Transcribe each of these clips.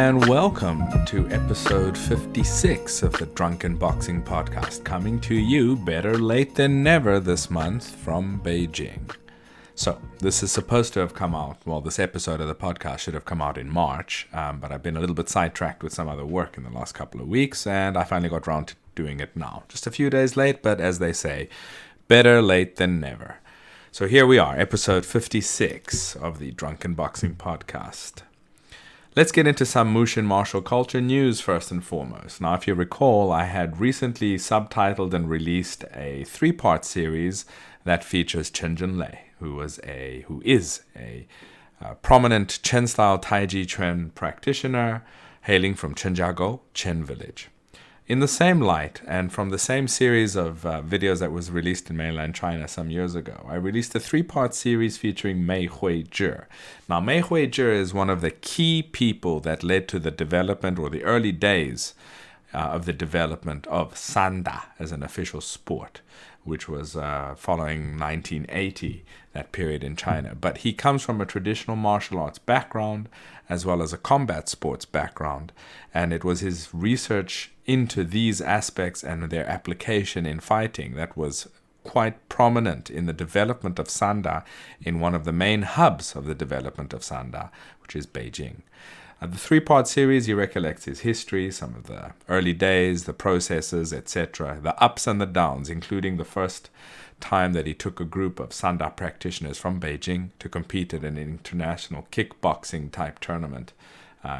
and welcome to episode 56 of the Drunken Boxing Podcast, coming to you better late than never this month from Beijing. So, this is supposed to have come out, well, this episode of the podcast should have come out in March, but I've been a little bit sidetracked with some other work in the last couple of weeks, and I finally got around to doing it now. Just a few days late, but as they say, better late than never. So here we are, episode 56 of the Drunken Boxing Podcast. Let's get into some Mushin martial culture news first and foremost. Now, if you recall, I had recently subtitled and released a 3-part series that features Chen Junlei, who is a prominent Chen-style Tai Chi Chuan practitioner hailing from Chenjiagou, Chen Village. In the same light, and from the same series of videos that was released in mainland China some years ago, I released a 3-part series featuring Mei Huizhi. Now, Mei Huizhi is one of the key people that led to the development, or the early days of the development of Sanda as an official sport, which was following 1980, that period in China. But he comes from a traditional martial arts background, as well as a combat sports background, and it was his research into these aspects and their application in fighting that was quite prominent in the development of Sanda in one of the main hubs of the development of Sanda, which is Beijing. The 3-part series, he recollects his history, some of the early days, the processes, etc., the ups and the downs, including the first time that he took a group of Sanda practitioners from Beijing to compete at an international kickboxing type tournament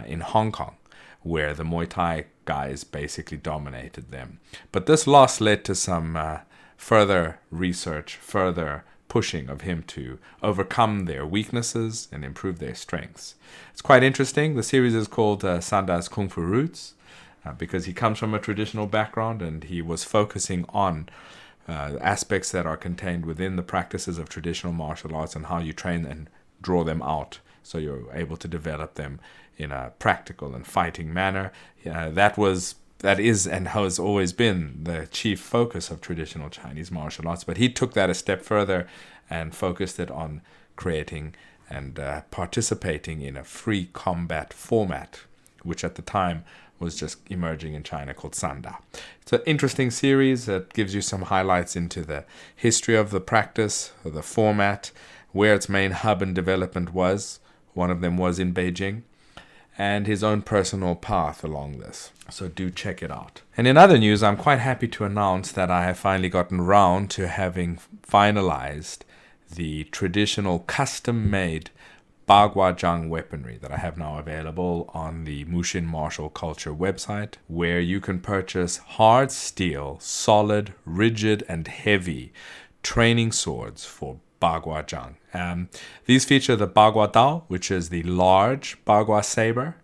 in Hong Kong, where the Muay Thai guys basically dominated them. But this loss led to some further research, further pushing of him to overcome their weaknesses and improve their strengths. It's quite interesting. The series is called SANDA'S Kungfu Roots because he comes from a traditional background and he was focusing on aspects that are contained within the practices of traditional martial arts and how you train and draw them out so you're able to develop them in a practical and fighting manner. That is and has always been the chief focus of traditional Chinese martial arts, but he took that a step further and focused it on creating and participating in a free combat format, which at the time was just emerging in China, called Sanda. It's an interesting series that gives you some highlights into the history of the practice, of the format, where its main hub and development was. One of them was in Beijing, and his own personal path along this. So do check it out. And in other news, I'm quite happy to announce that I have finally gotten round to having finalized the traditional custom-made Baguazhang weaponry that I have now available on the Mushin Martial Culture website, where you can purchase hard steel, solid, rigid, and heavy training swords for Baguazhang. These feature the Bagua Dao, which is the large Bagua saber,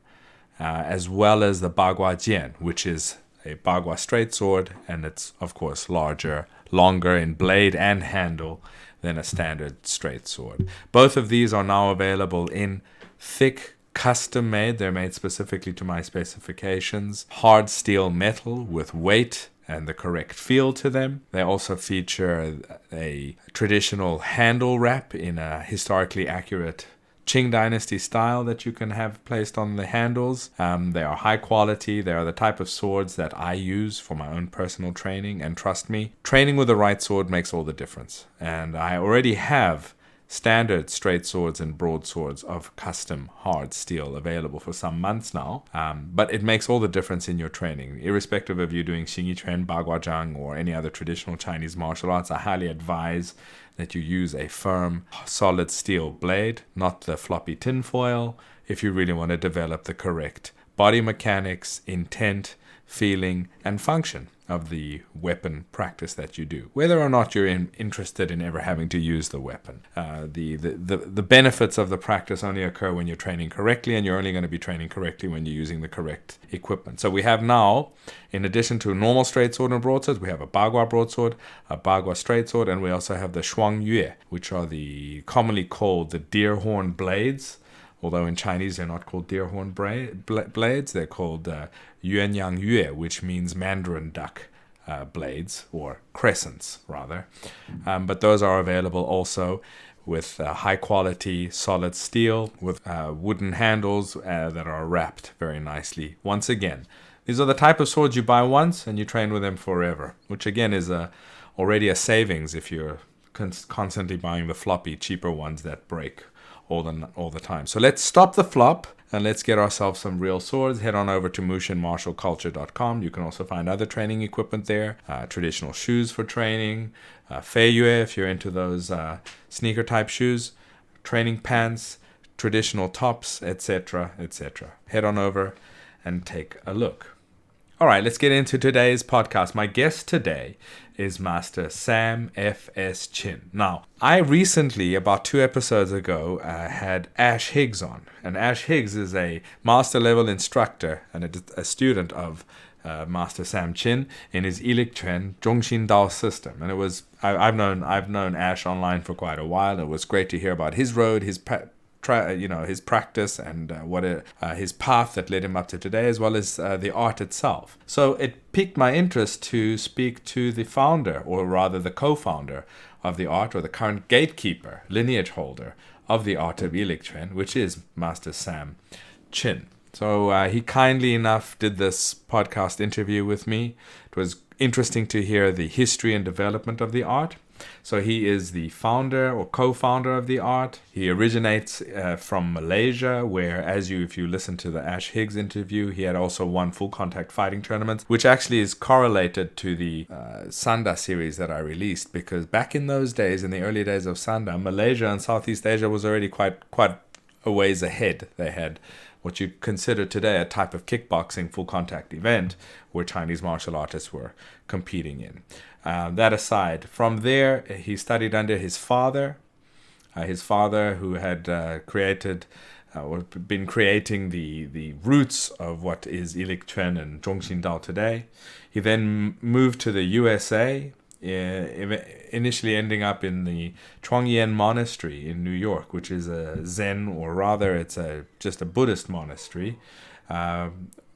as well as the Bagua Jian, which is a Bagua straight sword, and it's, of course, longer in blade and handle than a standard straight sword. Both of these are now available in thick, custom-made, they're made specifically to my specifications, hard steel metal with weight and the correct feel to them. They also feature a traditional handle wrap in a historically accurate Qing Dynasty style that you can have placed on the handles. They are high quality. They are the type of swords that I use for my own personal training. And trust me, training with the right sword makes all the difference. And I already have standard straight swords and broadswords of custom hard steel available for some months now. But it makes all the difference in your training. Irrespective of you doing Xingyi Chuan, Baguazhang, or any other traditional Chinese martial arts, I highly advise that you use a firm, solid steel blade, not the floppy tinfoil, if you really want to develop the correct body mechanics, intent, feeling, and function of the weapon practice that you do, whether or not you're interested in ever having to use the weapon. The benefits of the practice only occur when you're training correctly, and you're only going to be training correctly when you're using the correct equipment. So we have now, in addition to normal straight sword and broadswords, we have a Bagua broadsword, a Bagua straight sword, and we also have the Shuang Yue, which are the commonly called the deer horn blades. Although in Chinese they're not called deer horn blades, they're called Yuanyang Yue, which means Mandarin duck blades, or crescents rather. But those are available also. with high quality solid steel with wooden handles that are wrapped very nicely. Once again, these are the type of swords you buy once and you train with them forever, which again is already a savings if you're constantly buying the floppy, cheaper ones that break all the time. So let's stop the flop and let's get ourselves some real swords. Head on over to mushinmartialculture.com. You can also find other training equipment there, traditional shoes for training, feiyue if you're into those sneaker type shoes, training pants, traditional tops, etc., etc. Head on over and take a look. All right, let's get into today's podcast. My guest today is Master Sam F.S. Chin. Now, I recently, about 2 episodes ago, had Ash Higgs on. And Ash Higgs is a master level instructor and a student of Master Sam Chin in his I Liq Chuan Zhong Xin Dao system. And it was I've known Ash online for quite a while. It was great to hear about his road, his his practice and his path that led him up to today, as well as the art itself. So it piqued my interest to speak to the founder, or rather the co-founder of the art, or the current gatekeeper, lineage holder of the art of I Liq Chuan, which is Master Sam Chin. So he kindly enough did this podcast interview with me. It was interesting to hear the history and development of the art. So he is the founder or co-founder of the art. He originates from Malaysia, where, if you listen to the Ash Higgs interview, he had also won full contact fighting tournaments, which actually is correlated to the SANDA'S series that I released, because back in those days, in the early days of SANDA, Malaysia and Southeast Asia was already quite a ways ahead. They had what you consider today a type of kickboxing full contact event where Chinese martial artists were competing in. That aside, from there he studied under his father who had been creating the roots of what is I Liq Chuan and Zhong Xin Dao today. He then moved to the USA, initially ending up in the Chuan monastery in New York, which is a Zen, or rather it's just a Buddhist monastery,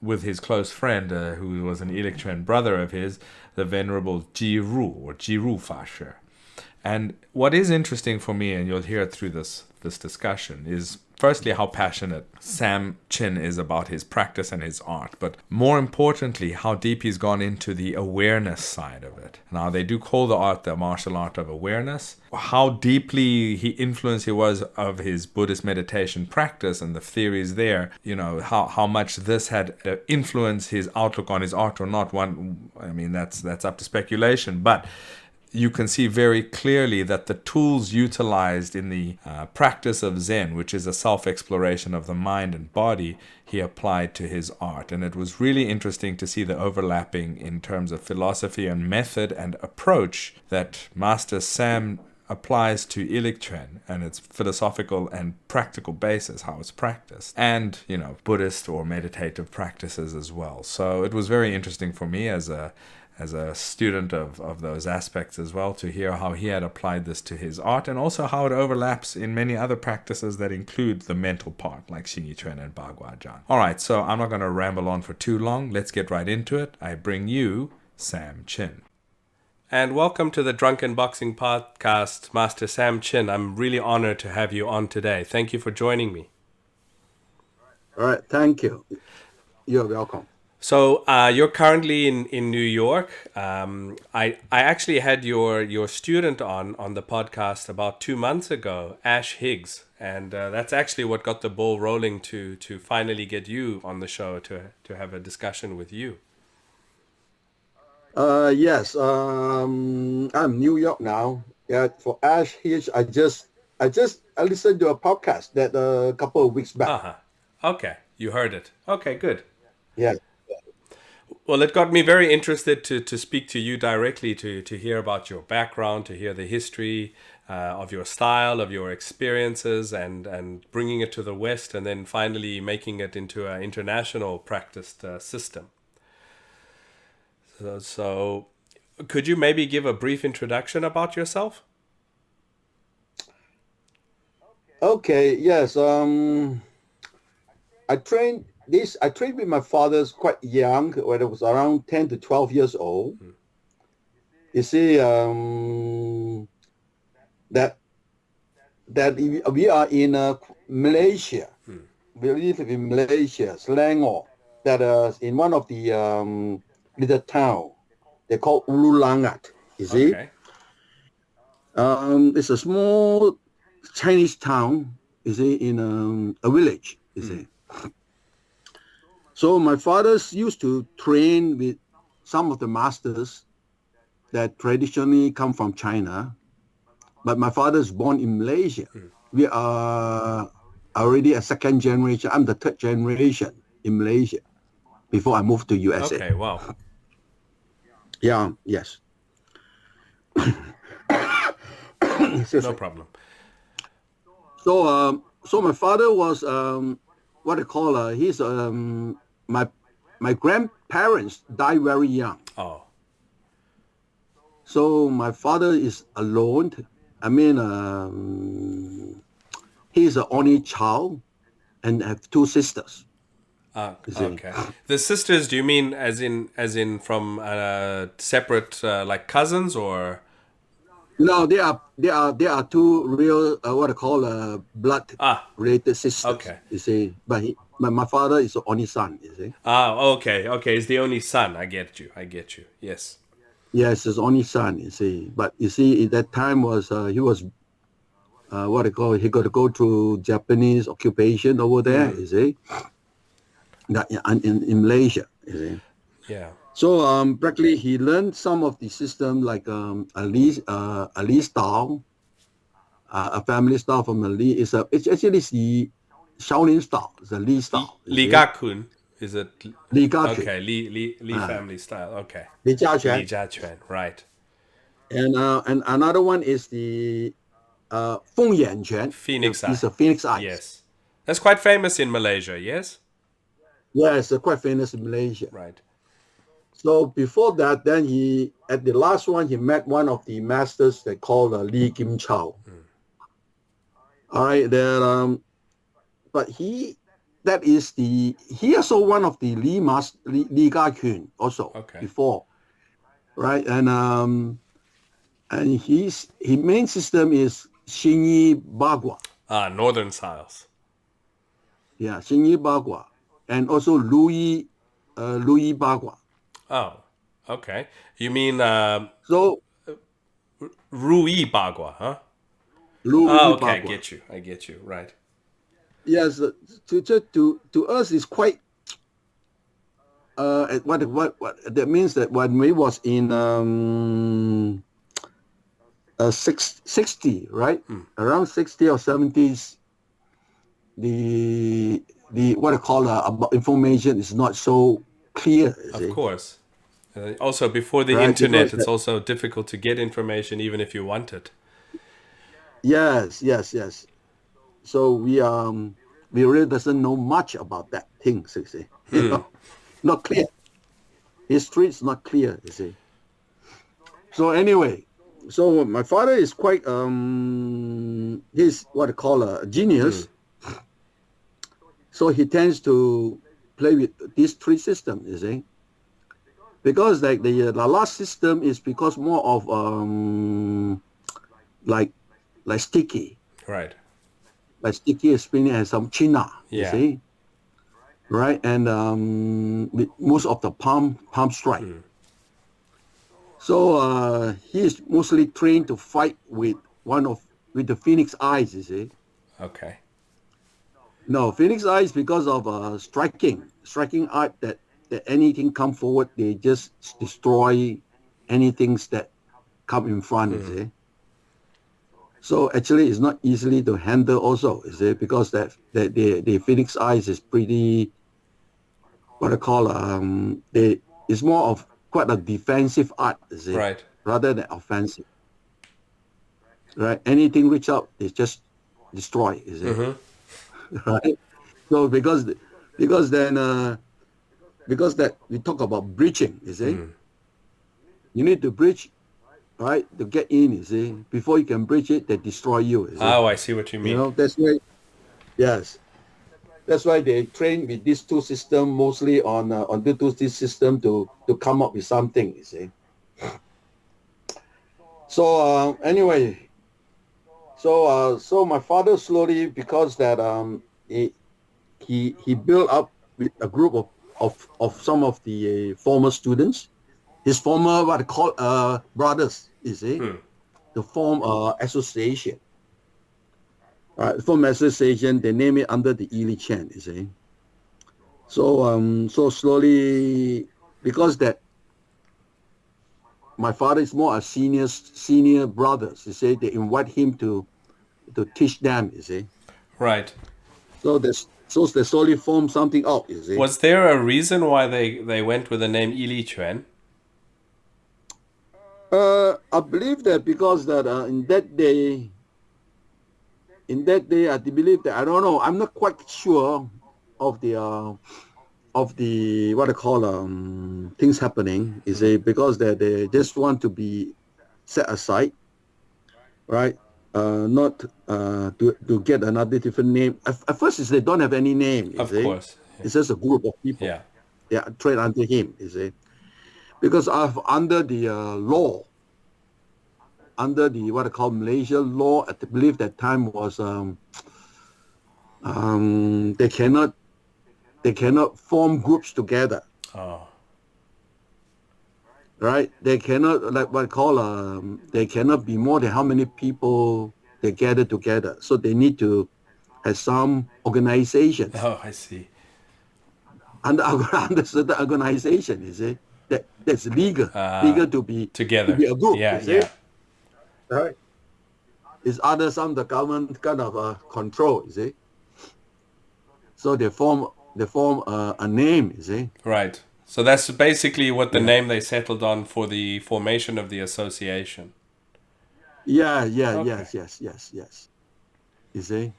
with his close friend who was an I Liq Chuan brother of his, the Venerable Jiru, or Jiru Fasher. And what is interesting for me, and you'll hear it through this discussion, is firstly how passionate Sam Chin is about his practice and his art, but more importantly, how deep he's gone into the awareness side of it. Now, they do call the art the martial art of awareness. How deeply influenced he was of his Buddhist meditation practice and the theories there, how much this had influenced his outlook on his art or not. That's up to speculation, but you can see very clearly that the tools utilized in the practice of Zen, which is a self-exploration of the mind and body, he applied to his art. And it was really interesting to see the overlapping in terms of philosophy and method and approach that Master Sam applies to I Liq Chuan and its philosophical and practical basis, how it's practiced, and Buddhist or meditative practices as well. So it was very interesting for me as a student of those aspects as well, to hear how he had applied this to his art, and also how it overlaps in many other practices that include the mental part, like Xingyi Chuan and Bagua-Zhang. All right, so I'm not going to ramble on for too long. Let's get right into it. I bring you Sam Chin. And welcome to the Drunken Boxing Podcast, Master Sam Chin. I'm really honored to have you on today. Thank you for joining me. All right, thank you. You're welcome. So you're currently in New York. I actually had your student on the podcast about 2 months ago, Ash Higgs, and that's actually what got the ball rolling to finally get you on the show to have a discussion with you. Yes. I'm New York now. Yeah, for Ash Higgs, I listened to a podcast that a couple of weeks back. Uh-huh. Okay, you heard it. Okay, good. Yeah. Well, it got me very interested to speak to you directly, to hear about your background, to hear the history of your style, of your experiences, and bringing it to the West, and then finally making it into an international practiced system. So could you maybe give a brief introduction about yourself? Okay. Yes. I trained with my father quite young, when I was around 10 to 12 years old. You see, that that we are in Malaysia. We live in Malaysia, Selangor. That in one of the little town they call Ulu Langat. You see, Okay. it's a small Chinese town. You see, in a village. You see. So my father's used to train with some of the masters that traditionally come from China, but my father is born in Malaysia. We are already a second generation. I'm the third generation in Malaysia before I moved to USA. Okay, wow. Yeah, yes. No problem. So my father was what I call he's my grandparents died very young. Oh, So my father is alone. I mean, he's the only child and have two sisters. You see. okay. The sisters, do you mean as in from separate like cousins or? No, they are two real what I call blood Ah, related sisters. okay. You see, but my father is the only son. You see. Okay, okay. He's the only son. I get you. Yes. Yes, his only son. You see, but you see, at that time was he was what I call he got to go through Japanese occupation over there. You see, that in Malaysia. You see. Yeah. So practically he learned some of the system like a Li style, a family style from the Li. It's actually the Shaolin style, the Li style. Ligakun, is it? Li Gaquan, Okay, Li family style. Okay. Li Li Jiaquan. Jiaquan, right. And another one is the Feng Yan Quan. Phoenix It's Eye. a Phoenix Eyes. Yes. That's quite famous in Malaysia, yes? Yeah, it's quite famous in Malaysia. Right. So before that, then at the last one, he met one of the masters they call Lee Kim Chow. All right, then, but he also one of the Li Gaquan also Okay. before, right? And his main system is Xingyi Bagua. Northern styles. Yeah, Xingyi Bagua, and also Louis Bagua. Oh, okay. You mean So Rui Bagua, huh? Louis Okay, Bagua. I get you, right. Yes, to us is quite what that means that when we was in 60, right? Around 60 or 70s, the what I call about information is not so clear. Of course. Also, before the Right, internet, because it's also difficult to get information even if you want it. yes. So we really doesn't know much about that thing. You see, not clear. History is not clear. You see. So anyway, so my father is quite he's what I call a genius. So he tends to play with these three systems, you see. Because like the last system is because more of like sticky. Right. Like sticky spinning and some china, you Yeah. see. Right? And with most of the palm strike. So he is mostly trained to fight with with the Phoenix Eyes, you see. Okay. No, Phoenix Eyes because of striking art that anything come forward, they just destroy anything that come in front, you see. So actually, it's not easily to handle also, you see, because that the Phoenix Eyes is pretty what I call it's more of quite a defensive art, you see, Right. rather than offensive. Right? Anything reach out, they just destroy, you see. Right? So because then because that we talk about breaching, you see. You need to breach, right, to get in, you see. Before you can breach it, they destroy you, you see. Oh, I see what you mean. You know, that's why, yes. That's why they train with these two systems, mostly on the two system to come up with something, you see. So anyway, So my father slowly, because that he built up with a group of some of the former students, his former what they call brothers, you see, to form association. Form association, they name it under the I Liq Chuan, you see. So slowly, because that my father is more a senior brothers, you see, they invite him to teach them, you see. Right. So they slowly form something out, you see. Was there a reason why they went with the name I Liq Chuan? I believe that because that in that day, I believe that, I don't know, I'm not quite sure of the what I call things happening, you see, because they just want to be set aside, right? Not to get another different name. At first, is they don't have any name, you Of see. course. It's just a group of people. Yeah. Yeah, trained under him, you see. Because under the law, under the what I call Malaysia law, I believe that time was they cannot form groups together. Oh. Right? They cannot, like what I call they cannot be more than how many people they gather together. So they need to have some organizations Oh, I see. under certain organization, you see, that's legal to be Together. a group, Yeah, you see. yeah. Right? It's under some the government kind of control, you see. So they form a name, you see. Right. So that's basically what the Yeah. name they settled on for the formation of the association. Yeah, Okay. yes. You see.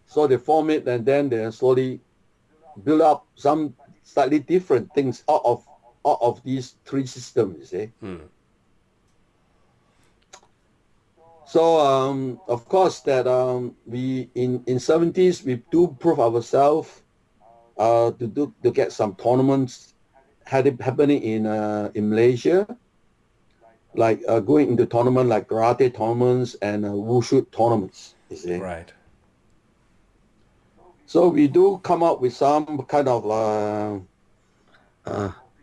So they form it, and then they slowly build up some slightly different things out of these three systems, you see. So of course that we in 70s we do prove ourselves to get some tournaments happening in Malaysia, like going into tournament like karate tournaments and wushu tournaments, you see. Right. So we do come up with some kind of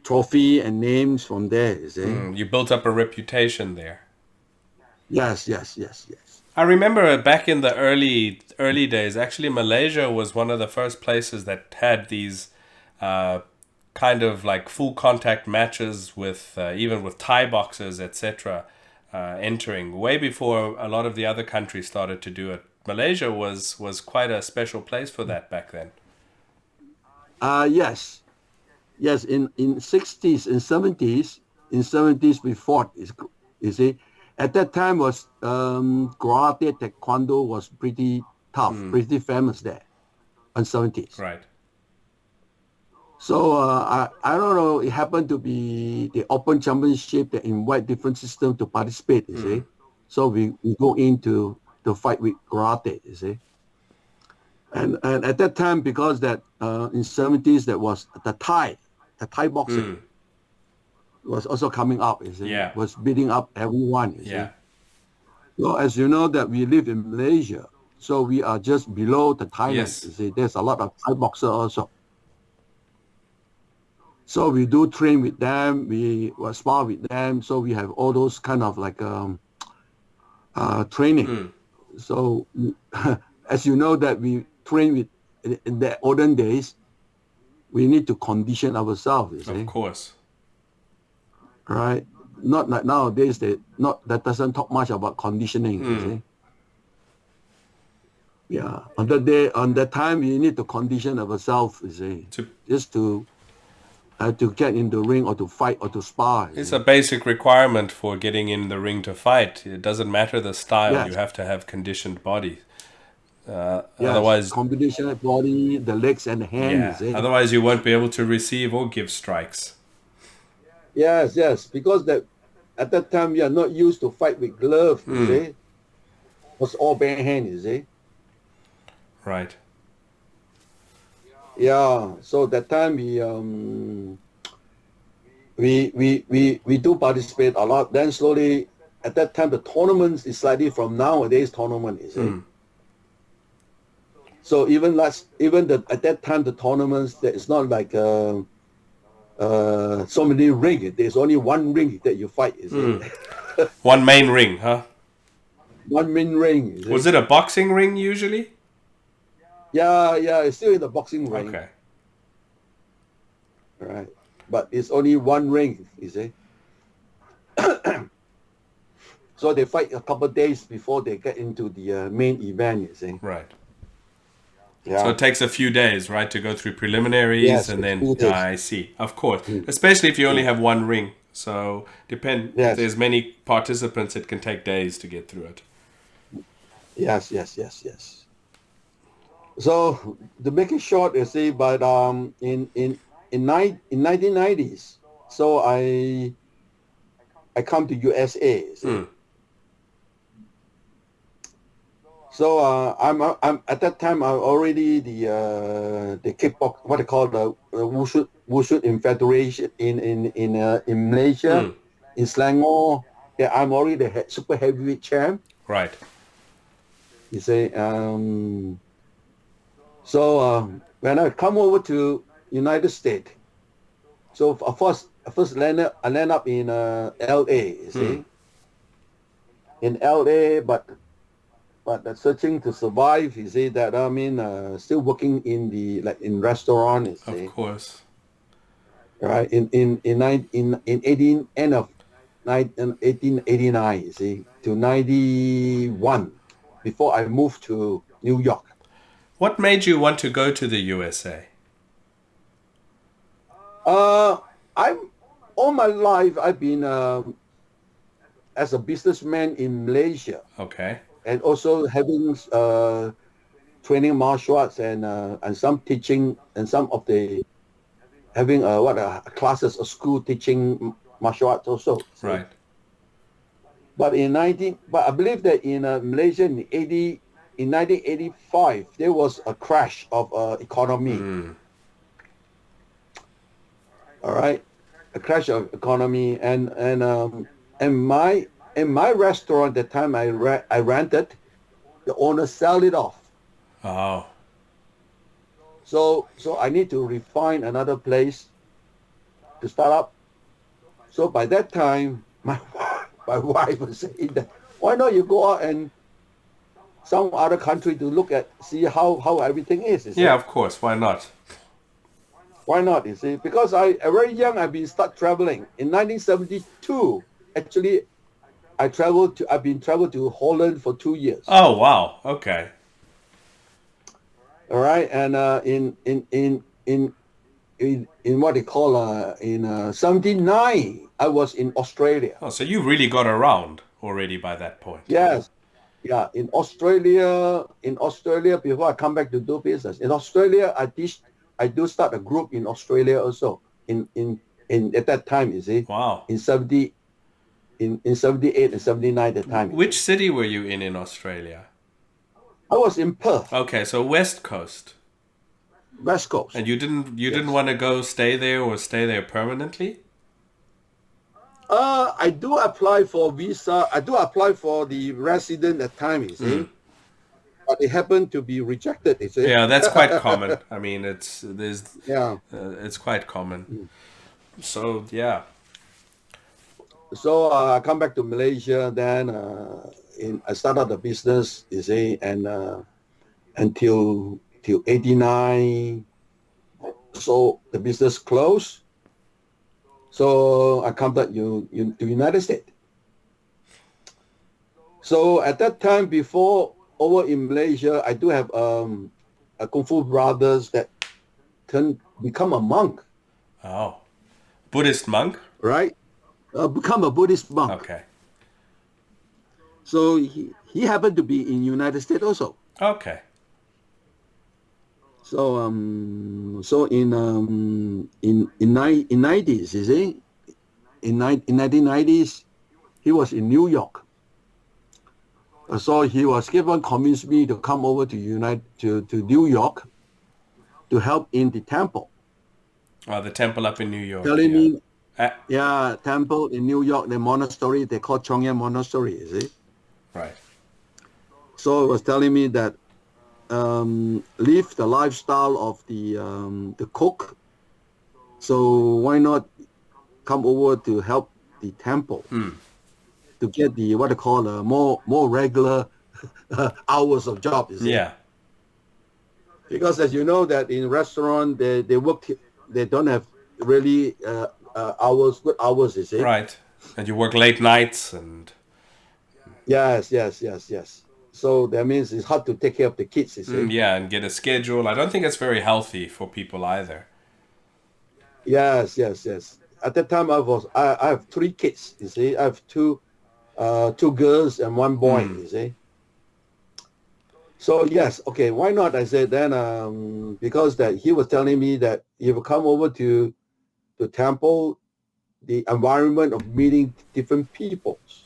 trophy and names from there, you see. You built up a reputation there. Yes. I remember back in the early days, actually Malaysia was one of the first places that had these kind of like full contact matches with even with Thai boxers, etc. Entering way before a lot of the other countries started to do it. Malaysia was quite a special place for that back then. Yes. In 60s and 70s we fought. You see, at that time was karate, taekwondo was pretty tough, pretty famous there in 70s. Right. So I don't know. It happened to be the Open Championship that invite different systems to participate. You see, so we go into to fight with karate. You see, and at that time, because that in 70s that was the Thai boxing was also coming up. You see, Yeah. was beating up everyone. You Yeah. see, so as you know that we live in Malaysia, so we are just below the Thailand. Yes. You see, there's a lot of Thai boxers also. So we do train with them, we spar with them, so we have all those kind of like training. So as you know that we train with, in the olden days, we need to condition ourselves, you see. Of course. Right? Not like nowadays, that doesn't talk much about conditioning, you see. Yeah, on that time, we need to condition ourselves, you see, just to get in the ring or to fight or to spar. It's a basic requirement for getting in the ring to fight. It doesn't matter the style. Yes. You have to have conditioned body. Yes. Otherwise, combination body, the legs and the hands. yeah. Otherwise, you won't be able to receive or give strikes. Yes. Because at that time we are not used to fight with gloves. You see, it was all bare hand. You see. Right. Yeah. So that time we do participate a lot. Then slowly at that time the tournaments is slightly from nowadays tournament, you see. So even at that time the tournaments, that it's not like so many ring. There's only one ring that you fight, you see. One main ring, huh? One main ring. You see? Was it a boxing ring usually? Yeah, it's still in the boxing ring. Okay. Right. But it's only one ring, you see. So they fight a couple of days before they get into the main event, you see. Right. Yeah. So it takes a few days, right, to go through preliminaries, Yes, and then I see. Of course, especially if you only have one ring. So if there's many participants, it can take days to get through it. Yes. So to make it short, you see, but in 1990s, so I come to USA. You see. So I'm at that time I'm already the kickbox, what they call the wushu in federation in Malaysia, in Selangor. Yeah, I'm already the super heavyweight champ. Right. You see, so when I come over to United States, so I first land up in LA. You see, in LA, but searching to survive. You see that still working in in restaurant. You see, Of course. right in 1889. You see, to 91 before I moved to New York. What made you want to go to the USA? I'm all my life I've been as a businessman in Malaysia. Okay. And also having training martial arts and some teaching and some of the having classes or school teaching martial arts also. Right. But but I believe that in Malaysia in 1985 there was a crash of economy. All right, a crash of economy and my restaurant at the time I rented, the owner sold it off. Oh. So I need to refine another place to start up. So by that time, my wife was saying that, why not you go out and some other country to see how everything is. Yeah, of course. Why not? Why not? You see, because I very young I've been start traveling in 1972. Actually, I've been traveled to Holland for 2 years. Oh wow. Okay. All right, and in what they call in 79 I was in Australia. Oh, so you really got around already by that point. Yes. Yeah, in Australia before I come back to do business. In Australia I do start a group in Australia also in at that time, you see. Wow. In 78 and 79 at the time. Which city were you in Australia? I was in Perth. Okay, so West Coast. West Coast. And you didn't want to go stay there permanently? I do apply for visa. I do apply for the resident at time, you see. But it happened to be rejected, you see. Yeah, that's quite common. I mean, it's quite common. So, yeah. So I come back to Malaysia, then I started the business, you see, and until 89. So the business closed. So I come back to United States. So at that time, before over in Malaysia, I do have a Kungfu brothers that become a monk. Oh, Buddhist monk, right? Become a Buddhist monk. Okay. So he happened to be in United States also. Okay. So in 90s, you see, in 1990s, he was in New York. So he was convinced me to come over to New York to help in the temple. Oh, the temple up in New York. Telling me, Yeah, temple in New York, the monastery, they call Chongyan Monastery, you see. Right. So it was telling me that live the lifestyle of the cook. So why not come over to help the temple to get the what they call more regular hours of job, you see. Yeah. Because as you know that in restaurant they work, they don't have really good hours, you see. Right. And you work late nights and Yes. So that means it's hard to take care of the kids, you see. yeah, and get a schedule. I don't think it's very healthy for people either. Yes. At that time I have three kids, you see. I have two girls and one boy, you see. So yes, okay, why not? I said then because that he was telling me that if you come over to the temple, the environment of meeting different peoples,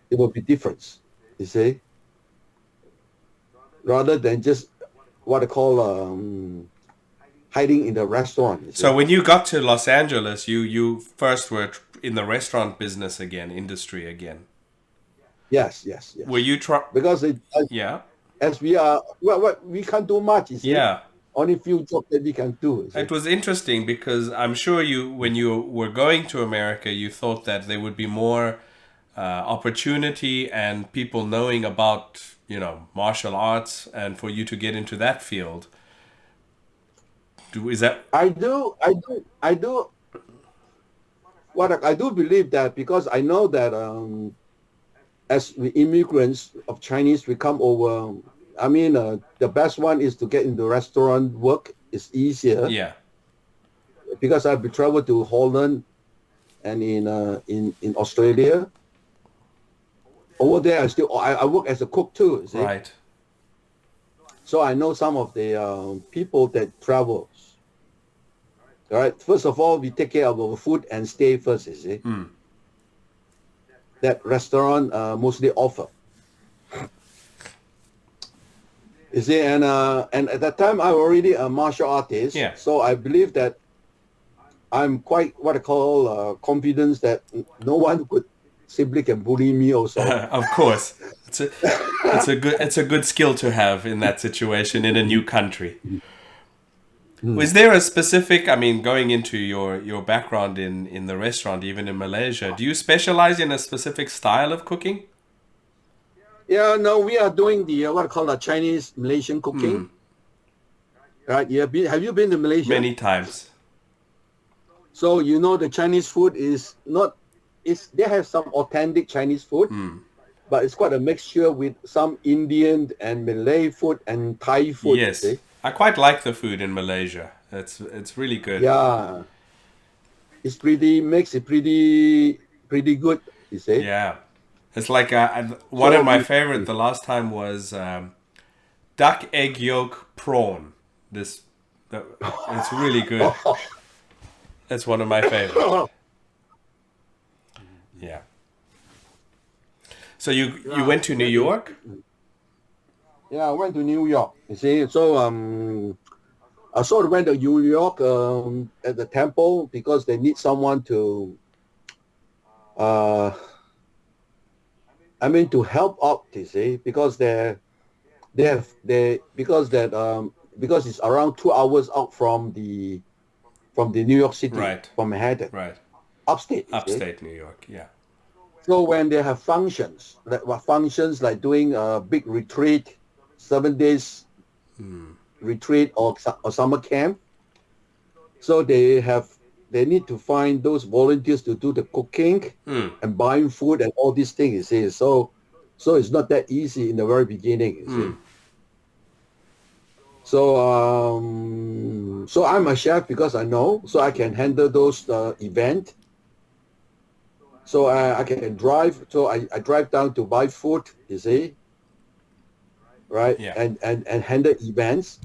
it will be different, you see, rather than just what I call hiding in the restaurant. You see? So when you got to Los Angeles, you first were in the restaurant business again, industry again. Yes. Were you Because Yeah. as we are, well, we can't do much, you see. Yeah. Only few jobs that we can do. You see? It was interesting because I'm sure when you were going to America, you thought that there would be more opportunity and people knowing about, martial arts and for you to get into that field. Is that I do. What I do believe that because I know that as we immigrants of Chinese, we come over. I mean, the best one is to get into restaurant work. It's easier Yeah. because I've traveled to Holland and in Australia. Over there, I work as a cook too. See? Right. So I know some of the people that travels. All right. First of all, we take care of our food and stay first. You see, that restaurant mostly offer. You see, and at that time I'm already a martial artist. Yeah. So I believe that I'm quite what I call confidence that no one could simply can bully me also. Of course. It's a good skill to have in that situation in a new country. Was there a specific, going into your background in the restaurant, even in Malaysia, do you specialize in a specific style of cooking? Yeah, no, we are doing the what I call the Chinese Malaysian cooking. Right? Have you been to Malaysia? Many times. So you know the Chinese food is not. They have some authentic Chinese food, but it's quite a mixture with some Indian and Malay food and Thai food. Yes. See? I quite like the food in Malaysia. It's really good. Yeah, it's pretty good. You see? Yeah. It's like one of my favorite the last time was duck egg yolk prawn. It's really good. It's one of my favorites. Yeah. So you went to New York? Yeah, I went to New York. You see, so I sort of went to New York at the temple because they need someone to to help out. You see, because because it's around 2 hours out from the New York City, Right. from Manhattan, Right. upstate. Upstate New York, yeah. So when they have functions, like doing a big retreat, 7 days retreat or summer camp, so they need to find those volunteers to do the cooking and buying food and all these things. You see, so it's not that easy in the very beginning. You see. So so I'm a chef because I know, so I can handle those event. So I can drive. So I drive down to buy food. You see, right? Yeah. And handle events,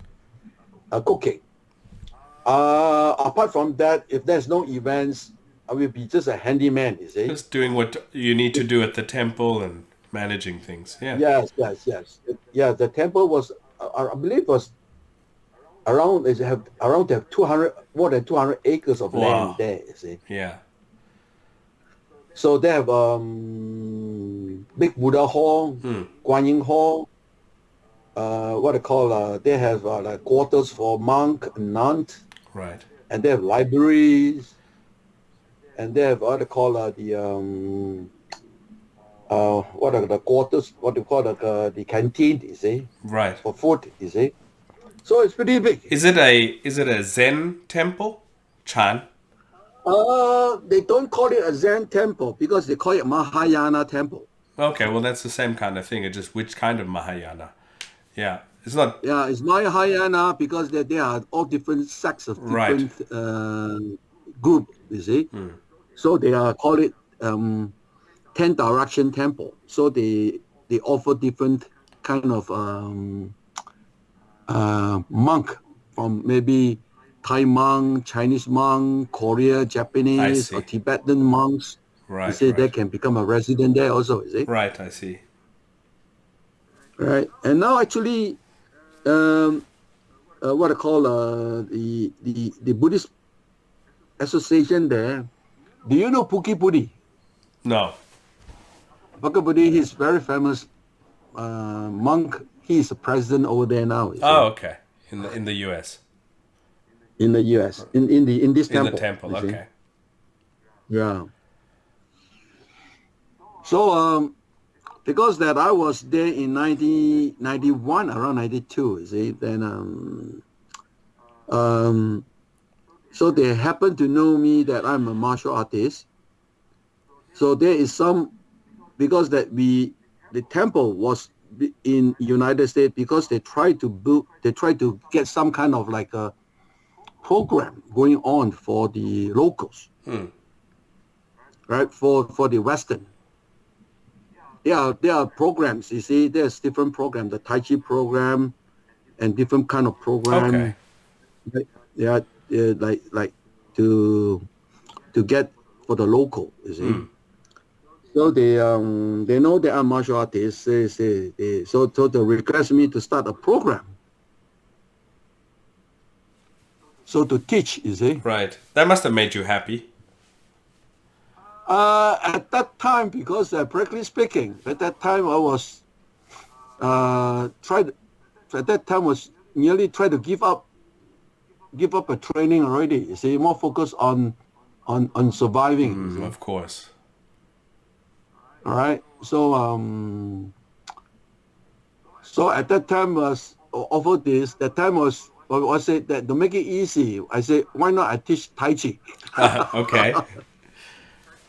cooking. Apart from that, if there's no events, I will be just a handyman. You see. Just doing what you need to do at the temple and managing things. Yeah. Yes. Yeah, the temple was, I believe, was they have 200 more than 200 acres of land there. You see. Yeah. So they have big Buddha Hall, Guan Yin Hall. What they call they have like quarters for monk and nun. Right. And they have libraries. And they have what they call what are the quarters? What do you call the canteen? You see. Right. For food. You see. So it's pretty big. Is it a Zen temple, Chan? They don't call it a Zen temple because they call it Mahayana temple. Okay, well that's the same kind of thing. It's just which kind of Mahayana? Yeah, it's not. Yeah, it's Mahayana because they are all different sects of different group. You see, so they call it 10 direction temple. So they offer different kind of monk from maybe Thai monk, Chinese monk, Korea, Japanese, or Tibetan monks. Right. You see, they can become a resident there also. You see. Right. I see. Right, and now actually, what I call the Buddhist association there. Do you know Puki Budi? No. Puki Budi, he's very famous monk. He is the president over there now. Oh, okay. In the U.S. In the U.S. In this temple. In the temple. Okay. Yeah. So because that I was there in 1991, around 92, you see, then so they happen to know me that I'm a martial artist. So there is some, because that the temple was in United States because they tried to get some kind of like a program going on for the locals, right? For the Western. There are programs, you see, there's different programs, the Tai Chi program and different kind of program. Okay. Like to get for the local, you see. So they know they are martial artists. So they request me to start a program. So to teach, you see. Right. That must have made you happy. At that time, because practically speaking, at that time I was nearly tried to give up a training already. You see, more focused on surviving. Of course. All right. So so at that time was offered this. That time was I said that to make it easy. I said, why not I teach Tai Chi? Okay.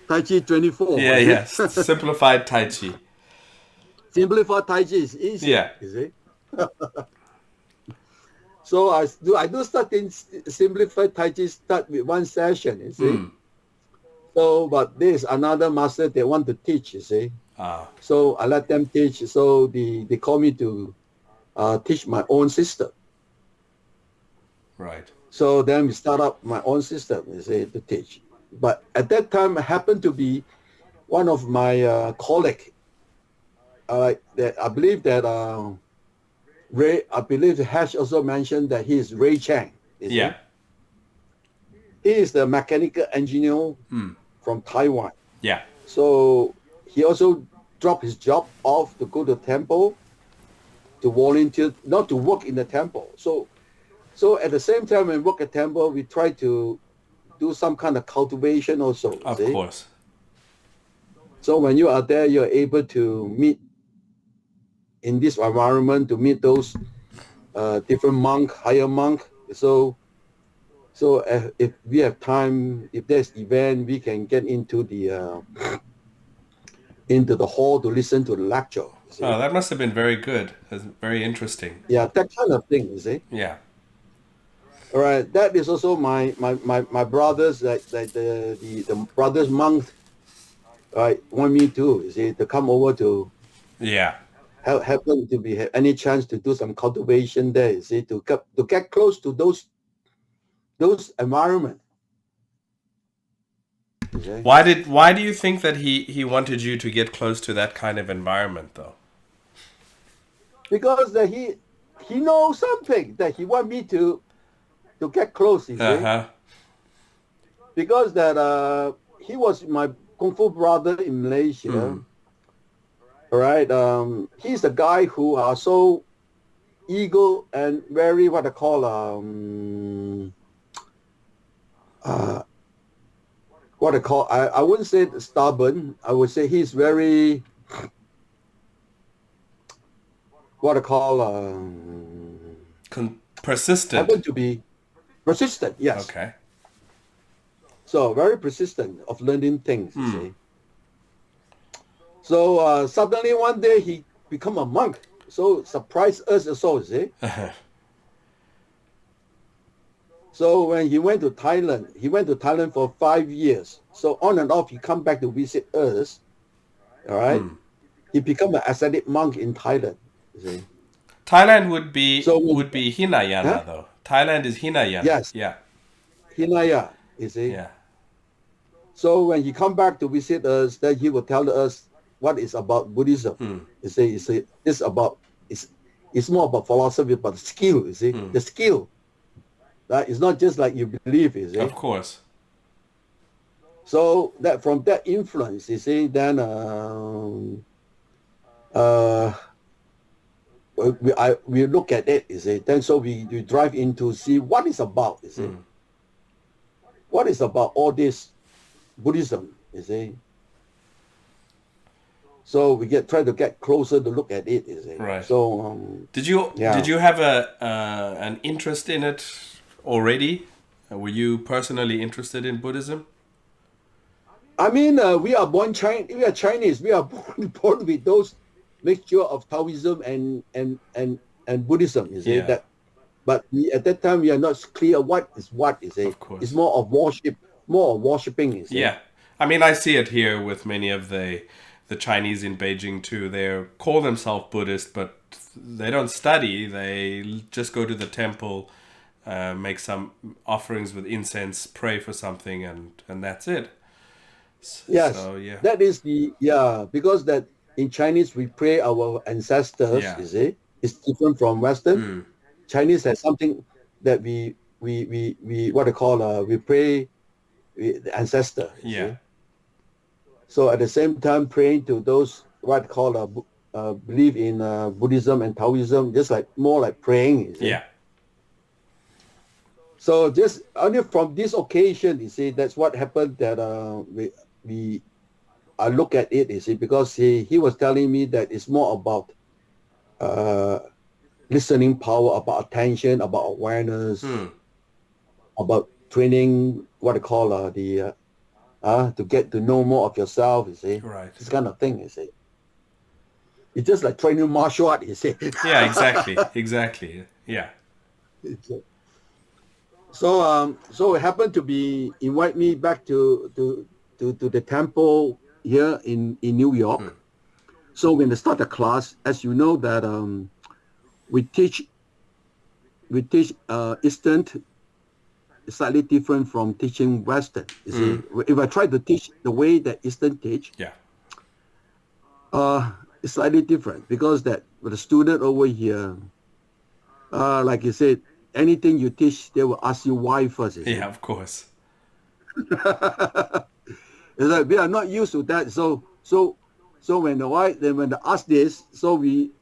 Tai Chi 24. Yeah, yes. Simplified Tai Chi. Simplified Tai Chi is easy. Yeah. You see? So I do start in simplified Tai Chi start with one session, you see. So, but there's another master they want to teach, you see. So I let them teach. So they call me to teach my own system. Right. So then we start up my own system, you see, to teach. But at that time, I happened to be one of my colleague. That I believe that Ray. I believe Hash also mentioned that he is Ray Chang. Yeah. He is the mechanical engineer from Taiwan. Yeah. So he also dropped his job off to go to the temple to volunteer, not to work in the temple. So at the same time, when we work at temple, we try to do some kind of cultivation also. Of course. So when you are there, you're able to meet in this environment, to meet those different monk, higher monk. So if we have time, if there's event, we can get into the hall to listen to the lecture. Oh, that must have been very good. That's very interesting. Yeah, that kind of thing, you see. Yeah. All right, that is also my brothers, like the brothers monk, right, want me to, you see, to come over to happen to be have any chance to do some cultivation there, you see, to get close to those environment. Okay. Why do you think that he wanted you to get close to that kind of environment though? Because he knows something that he want me to to get close, you see. Uh-huh. Because that he was my Kung Fu brother in Malaysia. All right. He's the guy who are so eager and very what I call I wouldn't say stubborn. I would say he's very what I call persistent. happen to be persistent. Yes. Okay. So very persistent of learning things. You see. So suddenly one day he become a monk. So surprised us also. See. So when he went to Thailand for 5 years. So on and off, he come back to visit us. All right. He become an ascetic monk in Thailand. You see. Thailand would be Hinayana though. Thailand is Hinayana. Yes. Yeah. Hinaya. You see. Yeah. So when he come back to visit us, then he will tell us what is about Buddhism. You see, it's more about philosophy, but skill. You see, the skill. That it's not just like you believe, you see. Of course. So that from that influence, you see, then we look at it, you see. Then so we drive in to see what it's about, you see. What is about all this Buddhism, you see. So we try to get closer to look at it, you see. Right. So did you have an interest in it already? Were you personally interested in Buddhism? I mean, we are born Chinese. We are Chinese. We are born with those mixture of Taoism and Buddhism. You see that, but at that time we are not clear what is what. You see, of course. It's more of worship, more of worshiping. You see? Yeah, I mean, I see it here with many of the Chinese in Beijing too. They call themselves Buddhist, but they don't study. They just go to the temple, make some offerings with incense, pray for something, and that's it. Yes, so, yeah. That is because that in Chinese we pray our ancestors. You see, it's different from Western. Chinese has something that we what I call we pray the ancestor. You see? So at the same time praying to those what I call believe in Buddhism and Taoism, just like more like praying. You see? Yeah. So just only from this occasion, you see, that's what happened. That I look at it, you see, because he was telling me that it's more about listening power, about attention, about awareness, about training. What I call to get to know more of yourself. You see, right? This kind of thing. You see, it's just like training martial art. You see. Yeah, exactly. Yeah. So it happened to be invite me back to the temple here in New York. So when they start the class, as you know that we teach Eastern slightly different from teaching Western. You see, if I try to teach the way that Eastern teach, it's slightly different because that with the student over here, like you said, anything you teach, they will ask you why first. Yeah, of course. It's like we are not used to that. So when they ask this,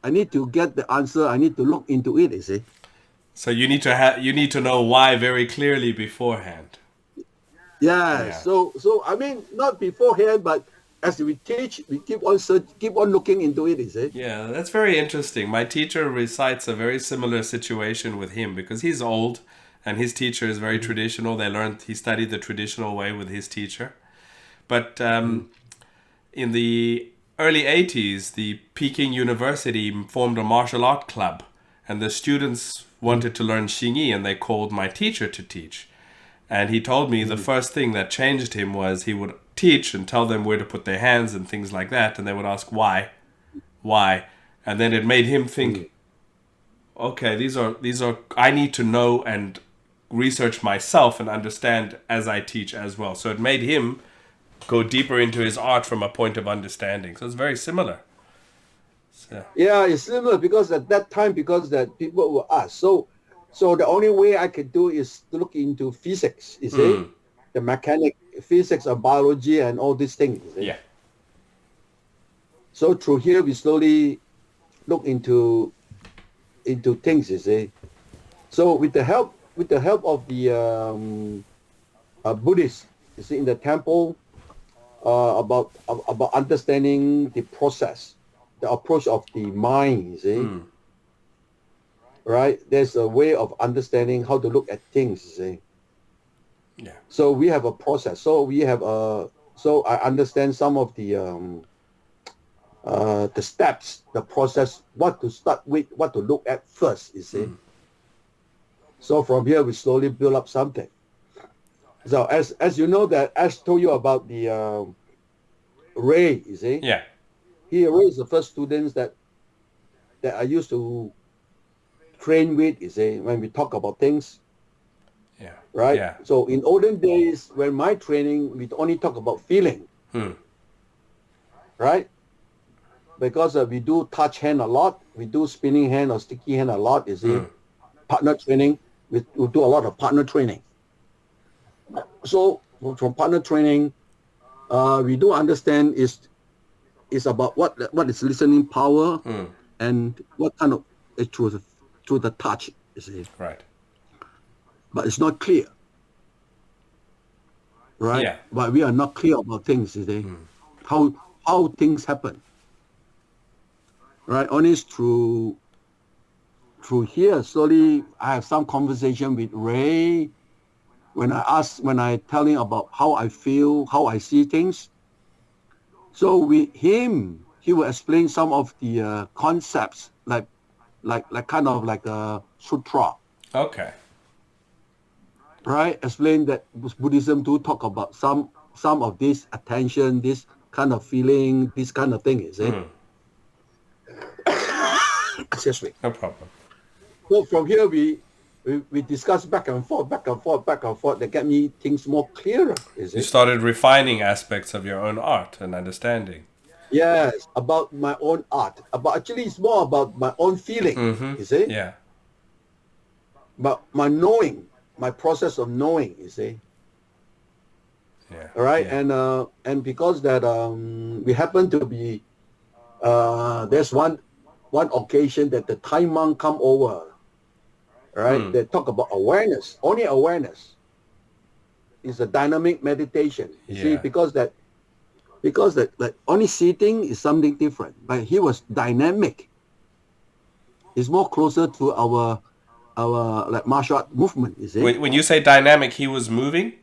I need to get the answer. I need to look into it. You see. So you need to know why very clearly beforehand. Yeah. So I mean, not beforehand, but as we teach, we keep on looking into it. You see. Yeah, that's very interesting. My teacher recites a very similar situation with him because he's old, and his teacher is very traditional. He studied the traditional way with his teacher, but in the early 80s, the Peking University formed a martial art club, and the students wanted to learn Xingyi, and they called my teacher to teach. And he told me the first thing that changed him was he would teach and tell them where to put their hands and things like that, and they would ask why, and then it made him think, okay, these are I need to know and research myself and understand as I teach as well. So it made him go deeper into his art from a point of understanding. So it's very similar. Yeah, it's similar because at that time, because that people were asked. So So the only way I could do is to look into physics, you see, the mechanic, physics and biology and all these things. You see? Yeah. So through here, we slowly look into things, you see. So with the help of the Buddhists, you see, in the temple, about understanding the process, the approach of the mind, you see. Right? There's a way of understanding how to look at things, you see. Yeah. So we have a process. So we have so I understand some of the steps, the process, what to start with, what to look at first, you see. So from here, we slowly build up something. So as you know that Ash told you about the Ray, you see. Yeah. Ray is the first students that I used to train with, you see, when we talk about things. Yeah. Right? Yeah. So in olden days, when my training, we only talk about feeling. Right? Because we do touch hand a lot, we do spinning hand or sticky hand a lot, you see. Partner training, we do a lot of partner training. So from partner training, we do understand is about what is listening power and what kind of through the touch, you see. Right. But it's not clear. Right? Yeah. But we are not clear about things, you see. How things happen. Right? Only through here, slowly I have some conversation with Ray. When I tell him about how I feel, how I see things. So with him, he will explain some of the concepts, like kind of like a sutra. Okay. Right? Explain that Buddhism do talk about some of this attention, this kind of feeling, this kind of thing, is it? Excuse me. No problem. So from here we discuss back and forth, that get me things more clearer, is You it? started refining aspects of your own art and understanding. Yes, about my own art. But actually it's more about my own feeling, you see? Yeah. But my knowing, my process of knowing, you see? Yeah. All right, Yeah. and because that we happen to be there's one occasion that the Thai monk come over, right? They talk about awareness, only awareness. It's a dynamic meditation. You see, because that only sitting is something different, but he was dynamic. It's more closer to our like martial art movement. You see, When you say dynamic, he was moving?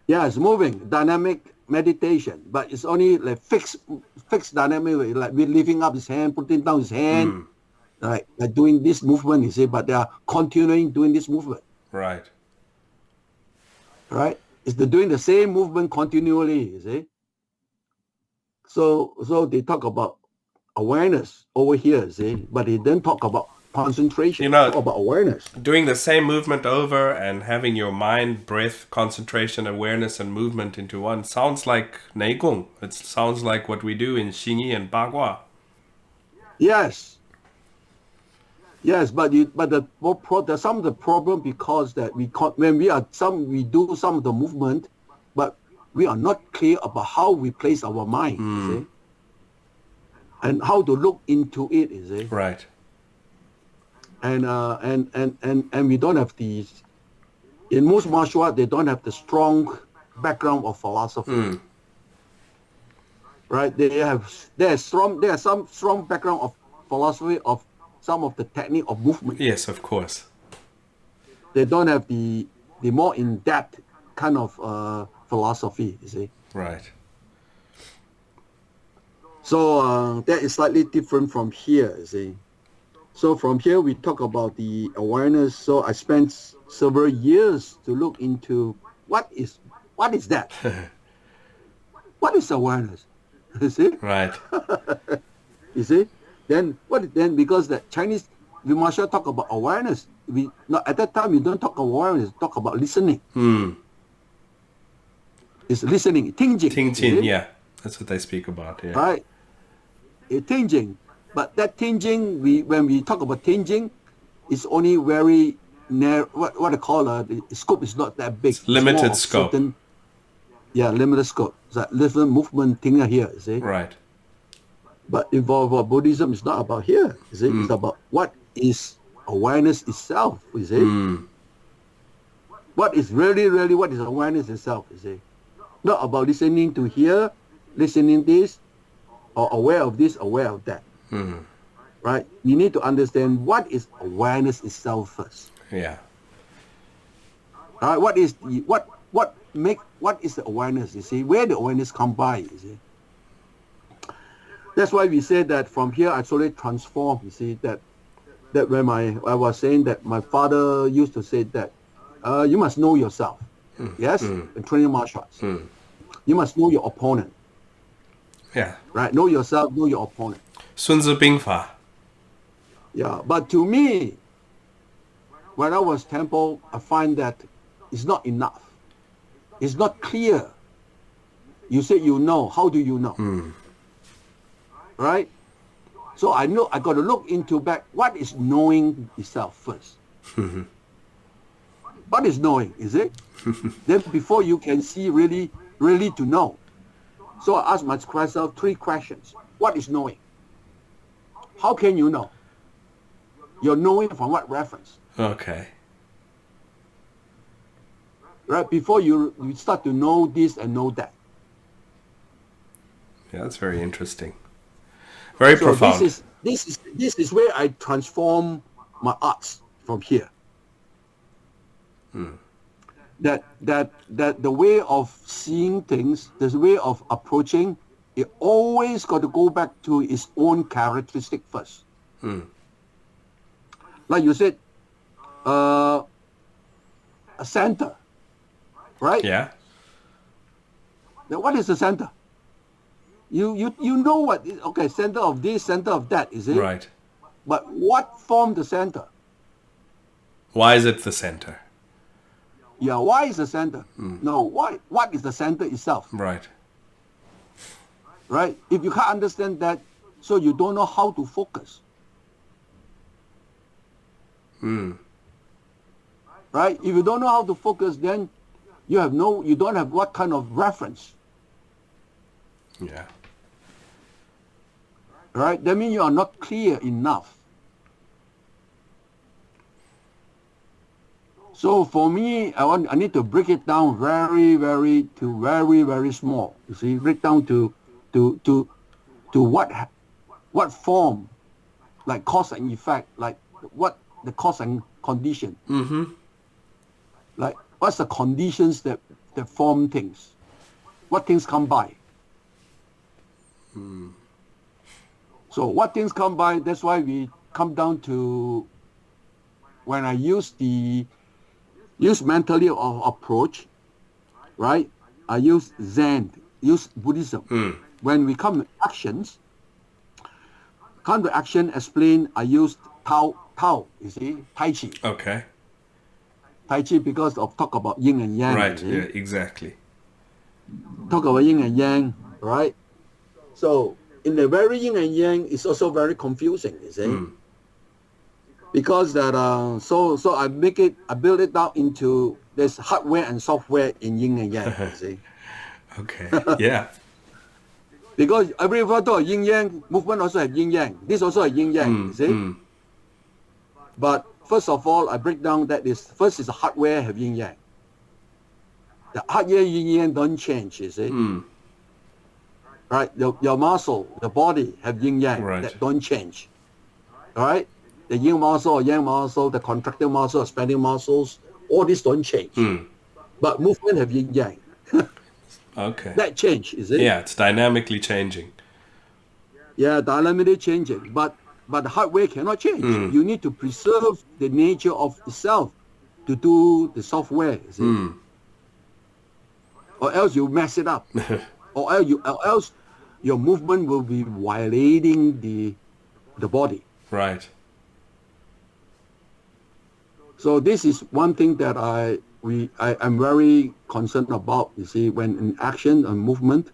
yeah, it's moving, dynamic meditation, but it's only like fixed dynamic, like we're lifting up his hand, putting down his hand, like doing this movement, you see, but they are continuing doing this movement. Right. Right? It's doing the same movement continually, you see. So they talk about awareness over here, you see, but they don't talk about concentration, talk about awareness. Doing the same movement over and having your mind, breath, concentration, awareness, and movement into one sounds like Neigong. It sounds like what we do in Xingyi and Bagua. Yes, but there's some of the problem because that we do some of the movement, but we are not clear about how we place our mind, you see, and how to look into it, you see. Right. And we don't have these. In most martial art, they don't have the strong background of philosophy. Right? There's some strong background of philosophy of some of the technique of movement. Yes, of course. They don't have the more in-depth kind of philosophy, you see. Right. So that is slightly different from here, you see. So from here, we talk about the awareness. So I spent several years to look into what is that? What is awareness? You see? Right. You see? Then because the Chinese, we must talk about awareness. At that time, we don't talk about awareness, talk about listening. It's listening, tinging. Tinging, yeah. That's what they speak about, yeah. Right? Tinging. But that tinging, when we talk about tinging, it's only very narrow. What I call the scope is not that big. It's limited scope. Limited scope. It's like little movement thing here. You see. Right. But involved Buddhism is not about here. You see, it's about what is awareness itself. You see. What is really what is awareness itself? You see, not about listening to hear, listening this, or aware of this, aware of that. Right? You need to understand what is awareness itself first. Yeah. All right. What is the awareness? You see, where the awareness come by. You see. That's why we say that from here I slowly transform. You see that when I was saying that my father used to say that you must know yourself. Yes, in training martial arts, you must know your opponent. Yeah. Right. Know yourself. Know your opponent. 孙子兵法. Yeah, but to me, when I was temple, I find that it's not enough. It's not clear. You say you know. How do you know? Right? So I know I got to look into back what is knowing itself first. What is knowing, is it? Then before you can see really to know. So I ask myself 3 questions. What is knowing? How can you know? You're knowing from what reference? Okay. Right? Before you start to know this and know that. Yeah, that's very interesting. Very profound. This is where I transform my arts from here. That the way of seeing things, the way of approaching, it always got to go back to its own characteristic first. Like you said, a center, right? Yeah. Now, what is the center? You know what? Okay, center of this, center of that, is it? Right. But what formed the center? Why is it the center? Yeah, why is the center? No, why? What is the center itself? Right. Right? If you can't understand that, so you don't know how to focus. Right? If you don't know how to focus, then you don't have what kind of reference. Yeah. Right? That means you are not clear enough. So for me, I need to break it down very small. You see, break down to what form, like cause and effect, like what the cause and condition. Like what's the conditions that form things? What things come by? So what things come by? That's why we come down to when I use mentally of approach, right? I use Zen, use Buddhism. When we come to actions, explain, I use Tao, you see, Tai Chi. Okay. Tai Chi because of talk about yin and yang. Right, yeah, exactly. Talk about yin and yang, right? So in the very yin and yang, it's also very confusing, you see. Because that so I build it down into there's hardware and software in yin and yang. You see. Okay. Yeah. Because every photo yin yang movement also have yin yang. This also have yin yang. You see. But first of all, I break down that first is the hardware have yin yang. The hardware yin yang don't change. You see. Right. Your muscle, the body have yin yang that don't change. All right. The yin muscle or yang muscle, the contracting muscle, expanding muscles, all this don't change. But movement have yin yang. Okay. That change, is it? Yeah, it's dynamically changing. Yeah, dynamically changing. But the hardware cannot change. You need to preserve the nature of itself to do the software, is it? Or else you mess it up. or else your movement will be violating the body. Right. So this is one thing that I'm very concerned about. You see, when in action and movement,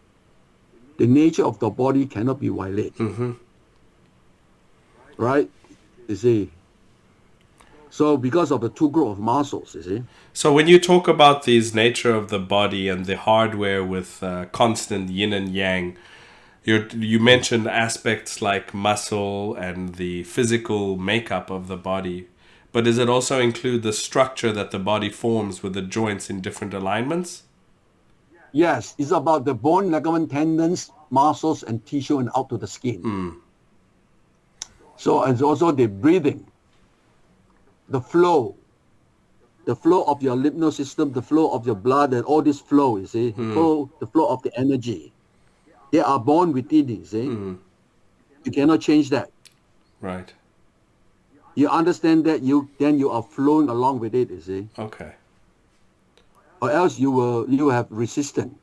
the nature of the body cannot be violated. Right? You see. So because of the two group of muscles, you see. So when you talk about these nature of the body and the hardware with constant yin and yang, you mentioned aspects like muscle and the physical makeup of the body. But does it also include the structure that the body forms with the joints in different alignments? Yes, it's about the bone, ligament, tendons, muscles, and tissue and out to the skin. So it's also the breathing, the flow of your lymph system, the flow of your blood, and all this flow, you see, the flow of the energy. They are born within it, you see. You cannot change that. Right. You understand that, then you are flowing along with it, you see. Okay. Or else you will have resistance.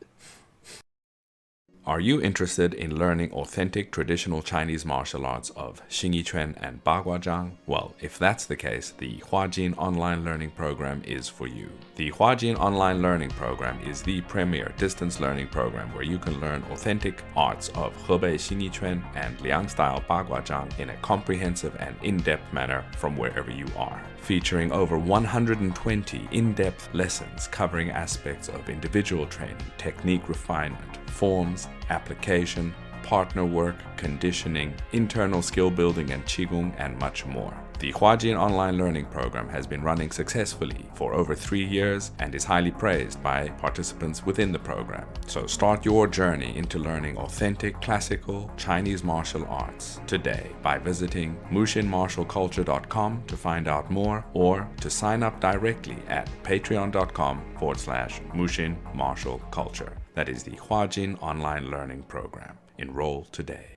Are you interested in learning authentic traditional Chinese martial arts of Xingyi Chuan and Baguazhang? Well, if that's the case, the Huizhi online learning program is for you. The Huizhi online learning program is the premier distance learning program where you can learn authentic arts of Hebei Xingyi Chuan and Liang style Baguazhang in a comprehensive and in-depth manner from wherever you are. Featuring over 120 in-depth lessons covering aspects of individual training, technique refinement, forms, application, partner work, conditioning, internal skill building and qigong, and much more. The Huizhi online learning program has been running successfully for over 3 years and is highly praised by participants within the program. So start your journey into learning authentic classical Chinese martial arts today by visiting mushinmartialculture.com to find out more or to sign up directly at patreon.com/mushinmartialculture. That is the Huizhi online learning program. Enroll today.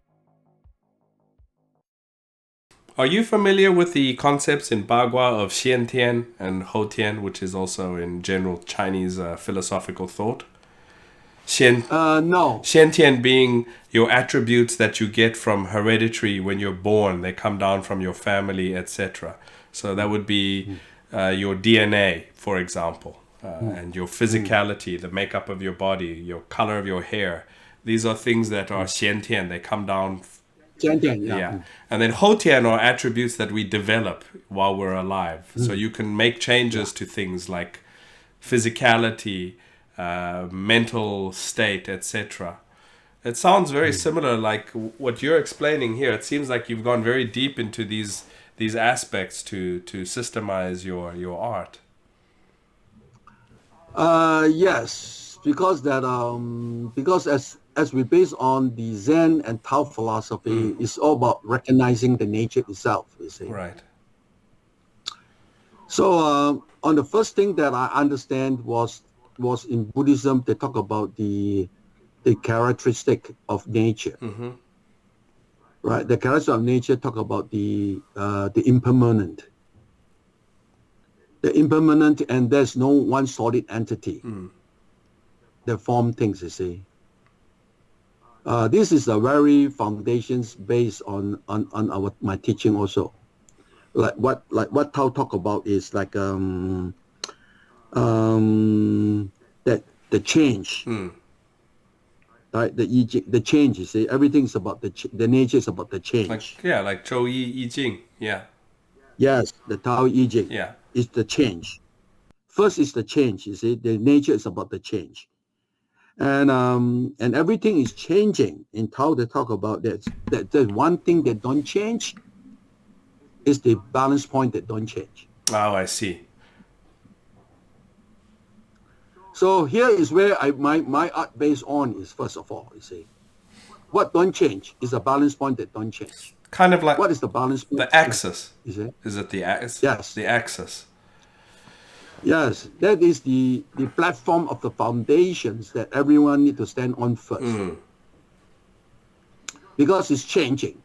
Are you familiar with the concepts in Bagua of Xiantian and Houtian, which is also in general Chinese philosophical thought? No. Xiantian being your attributes that you get from hereditary when you're born. They come down from your family, etc. So that would be your DNA, for example, and your physicality, the makeup of your body, your color of your hair. These are things that are Xiantian. They come down. Yeah. And then Houtian are attributes that we develop while we're alive. So you can make changes to things like physicality, mental state, etc. It sounds very similar like what you're explaining here. It seems like you've gone very deep into these aspects to systemize your art. Yes, because as we base on the Zen and Tao philosophy, it's all about recognizing the nature itself, you see. Right. So on the first thing that I understand was in Buddhism, they talk about the characteristic of nature. Right? The characteristic of nature talk about the impermanent. The impermanent, and there's no one solid entity that form things, you see. This is a very foundations based on my teaching also. Like what Tao talk about is like that the change, right? The change. You see, everything is about the nature is about the change. Like Zhou Yi Jing. Yeah. Yes, the Tao I Ching. Yeah. Is the change. First is the change. You see, the nature is about the change. And everything is changing. In Tao, they talk about that there's one thing that don't change is the balance point that don't change. Oh, I see. So here is where my art based on is, first of all, you see, what don't change is a balance point that don't change. Kind of like what is the balance point? The axis. Is it? Is it the axis? Yes. The axis. Yes, that is the platform of the foundations that everyone need to stand on first. Because it's changing.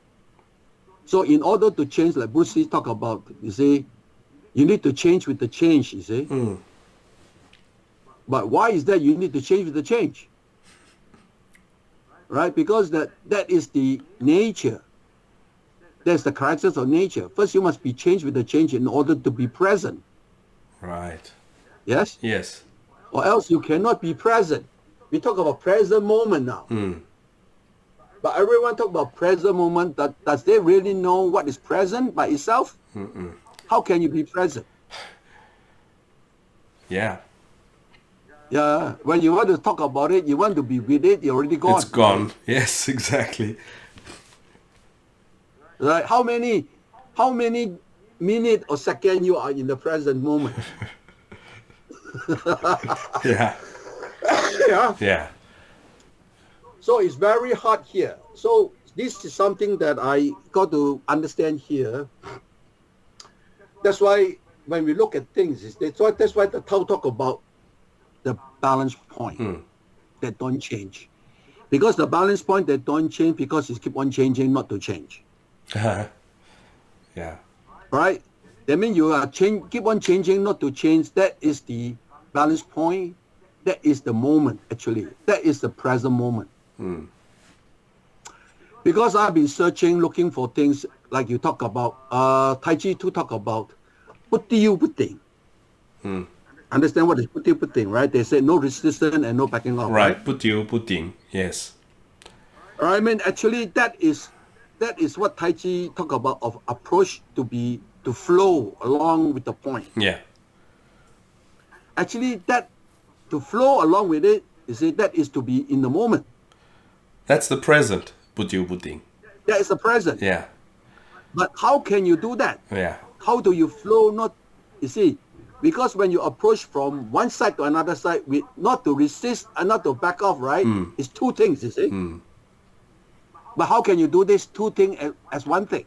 So in order to change, like Bruce Lee talk about, you see, you need to change with the change, you see. But why is that you need to change with the change? Right? Because that is the nature. That's the characters of nature. First, you must be changed with the change in order to be present. Right. Yes? Yes. Or else you cannot be present. We talk about present moment now. But everyone talk about present moment. Does they really know what is present by itself? how can you be present? Yeah. Yeah, when you want to talk about it, you want to be with it, you're already gone. It's gone. Yes, exactly. Right? How many minute or second you are in the present moment? Yeah. Yeah. Yeah. So it's very hard here. So this is something that I got to understand here. That's why when we look at things, that's why the Tao talk about the balance point that don't change. Because the balance point that don't change because it keep on changing, not to change. Yeah. Right? That means you are keep on changing, not to change. That is the balance point. That is the moment, actually. That is the present moment. Because I've been searching, looking for things like you talk about, Tai Chi to talk about puting. Understand what is puting, right? They say no resistance and no backing off, right? Puting. Yes. I mean, actually, that is what Tai Chi talk about, of approach to flow along with the point. Yeah. Actually, that to flow along with it, you see, that is to be in the moment. That's the present. Puting. That is the present. Yeah. But how can you do that? Yeah. How do you flow? Not, you see, because when you approach from one side to another side, not to resist and not to back off, right? It's two things, you see. But how can you do this two things as one thing?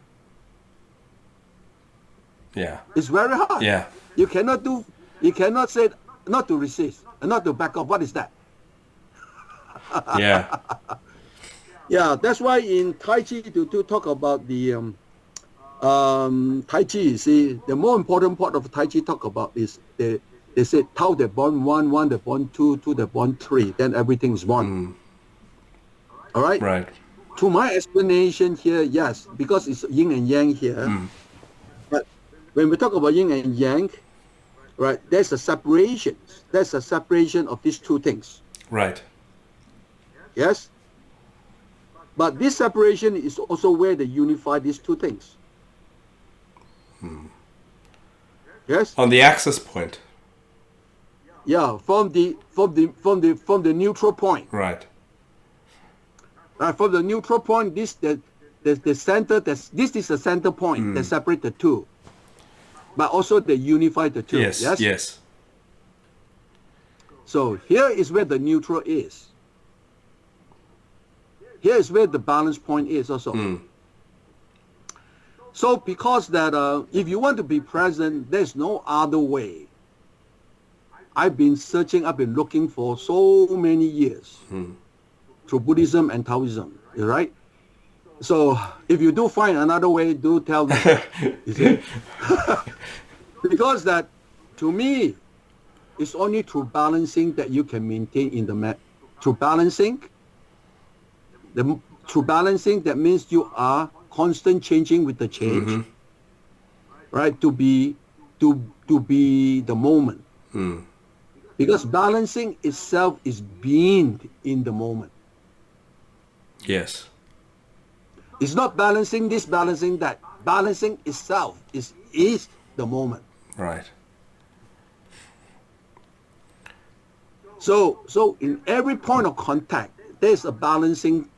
Yeah. It's very hard. Yeah. You cannot say not to resist and not to back off. What is that? Yeah. Yeah, that's why in Tai Chi to talk about the Tai Chi, you see, the more important part of Tai Chi talk about is they say Tao that born one, one that born two, two that born three, then everything is one. All right? Right. To my explanation here, yes, because it's yin and yang here. But when we talk about yin and yang, right, there's a separation. There's a separation of these two things. Right. Yes? But this separation is also where they unify these two things. Yes? On the access point. Yeah, from the neutral point. Right. From the neutral point, the center, this is the center point that separate the two. But also they unify the two. Yes. Yes? Yes. So here is where the neutral is. Here is where the balance point is also. So because that if you want to be present, there's no other way. I've been searching, I've been looking for so many years through Buddhism and Taoism, right? So if you do find another way, do tell me. You see? Because that, to me, it's only through balancing that you can maintain in the mat. Through balancing, that means you are constant changing with the change, right? To be the moment. Because balancing itself is being in the moment. Yes. It's not balancing this, balancing that. Balancing itself is the moment. Right. So in every point of contact, there's a balancing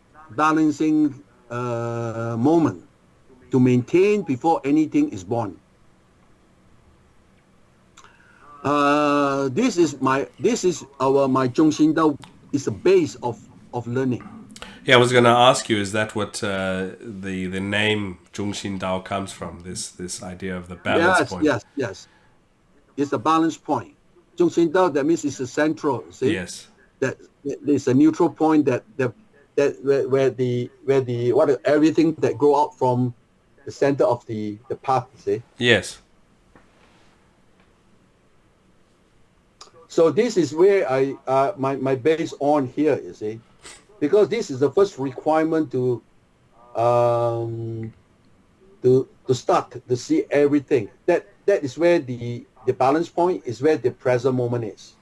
moment to maintain before anything is born. This is my Zhong Xin Dao is the base of learning. Yeah, I was going to ask you, is that what the name Zhong Xin Dao comes from? This idea of the balance point. Yes. It's a balance point. Zhong Xin Dao, that means it's a central. See? Yes. That it's a neutral point where everything that grow out from the center of the path. See? Yes. So this is where my base on here, you see, because this is the first requirement to start to see everything. That is where the balance point is, where the present moment is.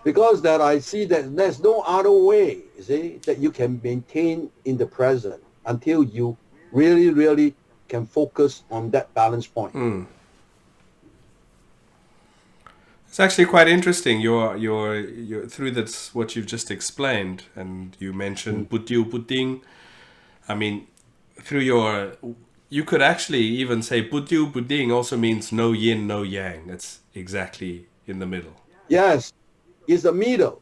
Because that I see that there's no other way, you see, that you can maintain in the present until you really, really can focus on that balance point. It's actually quite interesting. You're through this what you've just explained, and you mentioned Putiu Puting. I mean, you could actually even say Putiu Puting also means no yin, no yang. It's exactly in the middle. Yes, it's the middle.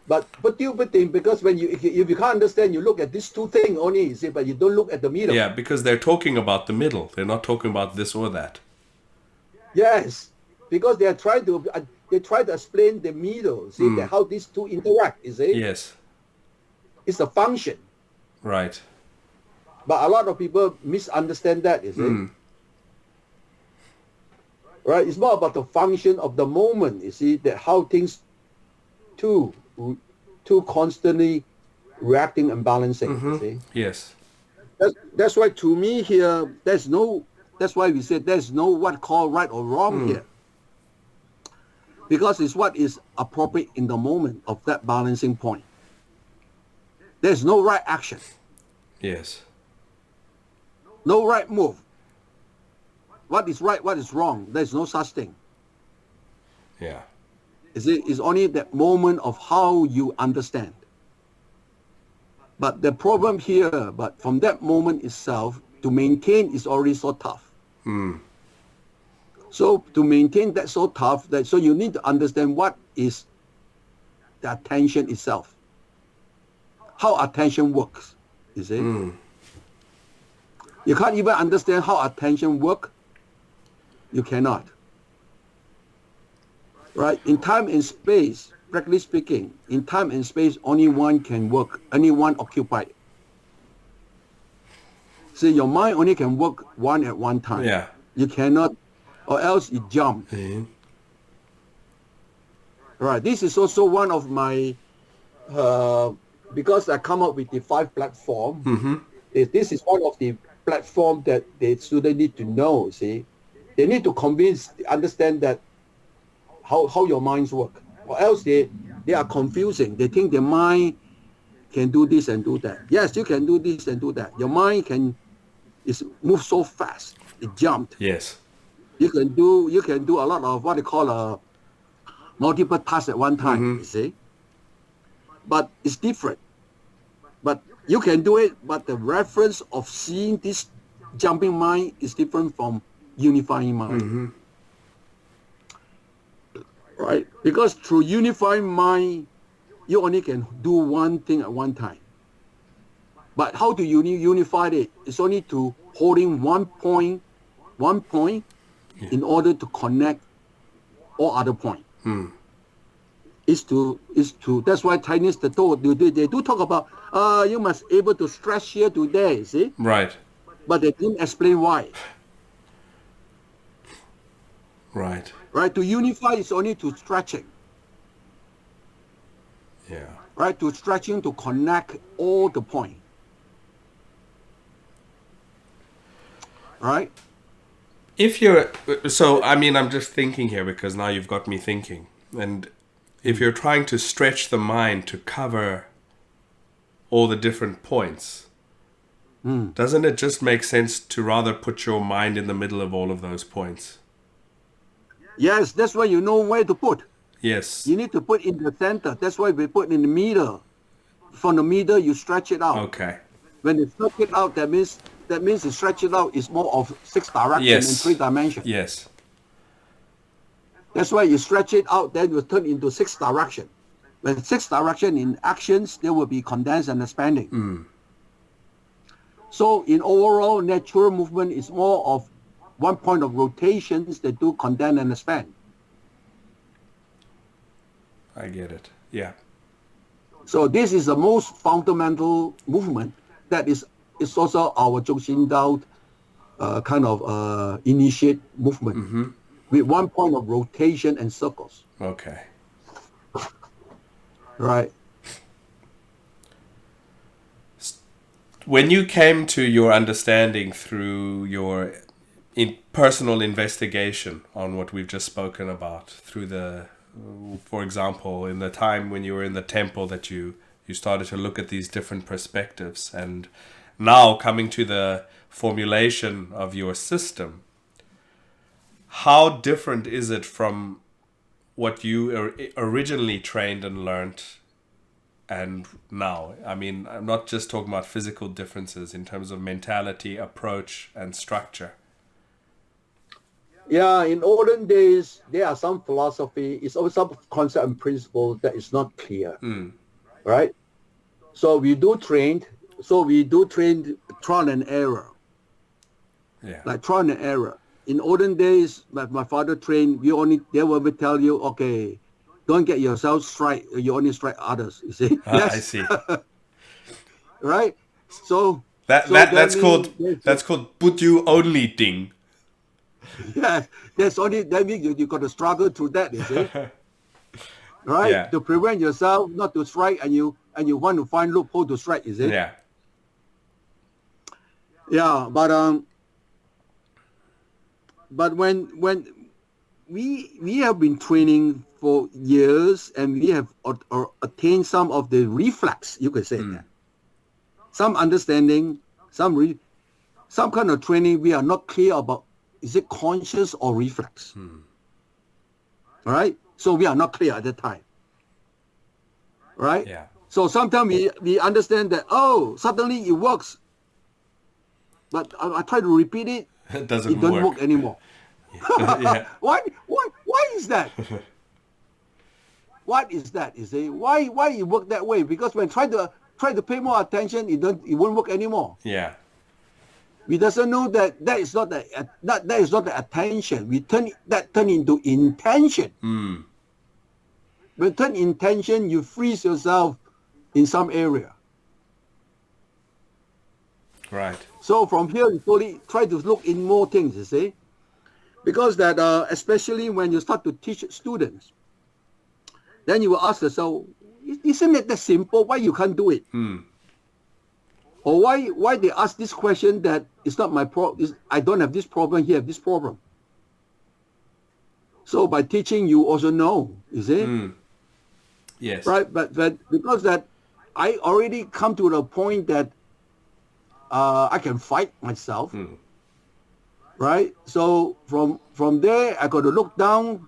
But because when if you can't understand, you look at these two things only, you see, but you don't look at the middle. Yeah, because they're talking about the middle. They're not talking about this or that. Yes, because they try to explain the middle, see that how these two interact, you see. Yes. It's a function. Right. But a lot of people misunderstand that, you see. Right? It's more about the function of the moment, you see, that how things two constantly reacting and balancing, you see. Yes. That's why to me here, that's why we said there's no what called right or wrong here. Because it's what is appropriate in the moment of that balancing point. There's no right action. Yes. No right move. What is right, what is wrong? There's no such thing. Yeah. It's only that moment of how you understand. But the problem here, but from that moment itself, to maintain is already so tough. So to maintain that so tough, so you need to understand what is the attention itself. How attention works, you see. You can't even understand how attention works. You cannot. Right? In time and space, practically speaking, in time and space, only one can work, only one occupied. See, your mind only can work one at one time. Yeah. You cannot, or else you jump. Right. This is also one of my, because I come up with the 5 platform. This is one of the platform that the student need to know. See, they need to understand that how your minds work, or else they are confusing. They think their mind can do this and do that. Yes, you can do this and do that. Your mind is move so fast. It jumped. Yes. You can do a lot of what they call a multiple tasks at one time. You see, but it's different. But you can do it, but the reference of seeing this jumping mind is different from unifying mind. Right? Because through unifying mind, you only can do one thing at one time. But how to unify it? It's only to holding one point in order to connect all other points. Is to that's why Chinese they do talk about you must able to stretch here to there, see? Right. But they didn't explain why. Right. Right? To unify is only to stretching. Yeah. Right? To stretching to connect all the point. Right? I'm just thinking here because now you've got me thinking. And if you're trying to stretch the mind to cover all the different points, doesn't it just make sense to rather put your mind in the middle of all of those points? Yes, that's why you know where to put. Yes. You need to put in the center. That's why we put in the middle. From the middle, you stretch it out. Okay. When you stretch it out, that means you stretch it out is more of 6 directions and 3 dimensions. Yes. That's why you stretch it out, then you turn into 6 direction. When 6 direction in actions, there will be condensed and expanding. So in overall, natural movement is more of one point of rotations that do condense and expand. I get it. Yeah. So this is the most fundamental movement that is also our Zhong Xin Dao kind of initiate movement with one point of rotation and circles. Okay. Right. When you came to your understanding through your personal investigation on what we've just spoken about, through for example, in the time when you were in the temple that you started to look at these different perspectives and now coming to the formulation of your system, how different is it from what you originally trained and learned and now? I mean, I'm not just talking about physical differences in terms of mentality, approach, and structure. Yeah, in olden days, there are some philosophy, it's also some concept and principle that is not clear, right? So we do train trial and error. Yeah. Like trial and error. In olden days, my father trained, they will tell you, okay, don't get yourself strike, you only strike others, you see? Yes. I see. Right? So That's means, called put you only ding. yeah, that means you got to struggle through that, you see? Right? Yeah. To prevent yourself not to strike and you want to find loophole to strike, you see? Yeah. Yeah, but when we have been training for years and we have attained some of the reflex, you could say that. Some understanding, some kind of training we are not clear about, is it conscious or reflex? All right? So we are not clear at the time. Right? Yeah. So sometimes we understand that, suddenly it works. But I try to repeat it, It doesn't work anymore. Yeah. Why is that? What is that? You see, why it work that way? Because when try to pay more attention, it won't work anymore. Yeah. We doesn't know that is not the attention. We turn into intention. When turn intention, you freeze yourself in some area. Right. So from here, you slowly try to look in more things, you see. Because that, especially when you start to teach students, then you will ask yourself, isn't it that simple? Why you can't do it? Or why they ask this question that it's not my problem, I don't have this problem, he have this problem. So by teaching, you also know, you see? Yes. Right, but because that I already come to the point that I can fight myself. Right? So from there, I got to look down.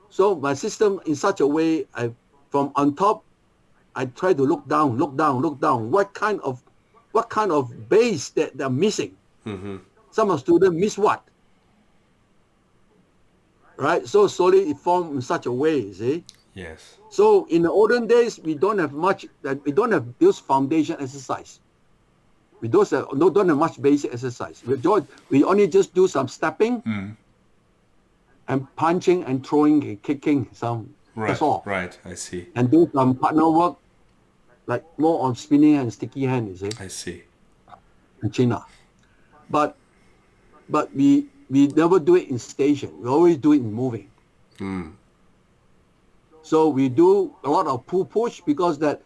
So my system in such a way, from on top, I try to look down. What kind of base that they're missing? Some of students miss what? Right? So slowly it formed in such a way, you see? Yes. So in the olden days, we don't have this foundation exercise. We don't have much basic exercise. We only just do some stepping and punching and throwing and kicking some. Right. That's all. Right. I see. And do some partner work, like more on spinning and sticky hand, you see. I see. And chin up. But we never do it in station. We always do it in moving. So we do a lot of push because that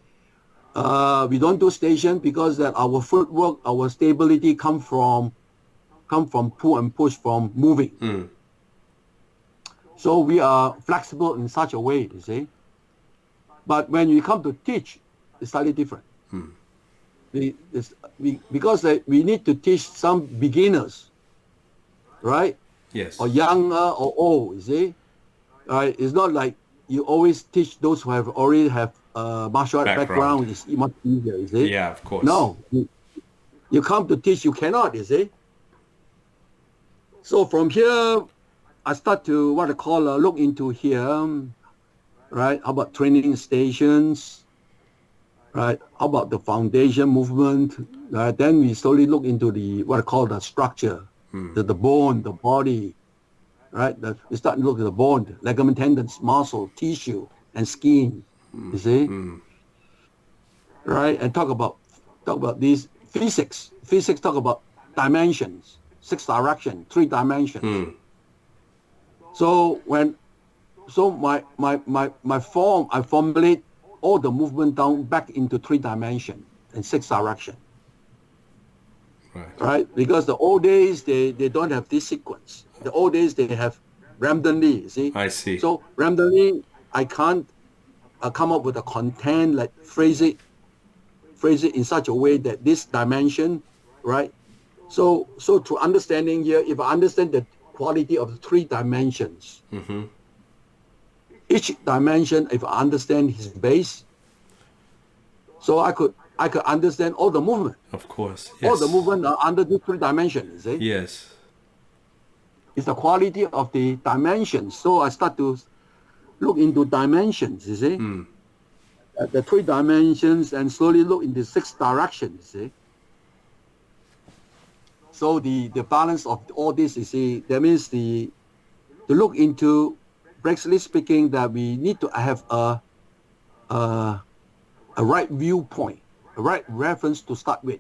we don't do station because that our footwork, our stability come from pull and push from moving. So we are flexible in such a way, you see. But when we come to teach, it's slightly different. Because we need to teach some beginners, right? Yes. Or younger or old, you see. Right? It's not like you always teach those who already have martial art background. It's much easier, you see. Yeah, of course. No, you come to teach, you cannot, you see. So from here, I start to what I call look into here, right? How about training stations, right? How about the foundation movement? Right? Then we slowly look into the what I call the structure, the bone, the body, right? We start to look at the bone, ligament, tendons, muscle, tissue, and skin. You see, right? And talk about these physics. Physics talk about dimensions, 6 direction, 3 dimensions. So my form, I formulate all the movement down back into 3 dimension and 6 direction. Right? Because the old days they don't have this sequence. The old days they have randomly, you see. I see. So randomly I can't come up with a content, like phrase it in such a way that this dimension right? So through understanding here, if I understand the quality of the 3 dimensions, each dimension, if I understand his base, so I could understand all the movement. Of course. All Yes. the movement are under the 3 dimensions. See? Yes. It's the quality of the dimensions. So I start to look into dimensions, you see? The 3 dimensions, and slowly look in the 6 directions, see? So the balance of all this, you see, that means to look into, practically speaking, that we need to have a right viewpoint, a right reference to start with.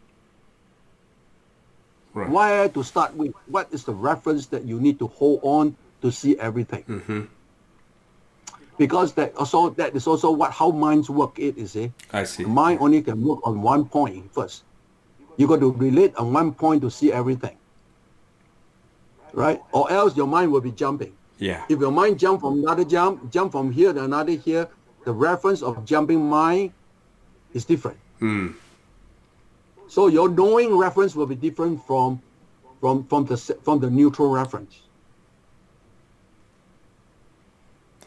Right. Where to start with? What is the reference that you need to hold on to see everything? Because that is also how minds work. You see, I see. the mind only can work on one point first. You got to relate on one point to see everything, right? Or else your mind will be jumping. Yeah. If your mind jump from another jump from here to another here, the reference of jumping mind is different. So your knowing reference will be different from the neutral reference.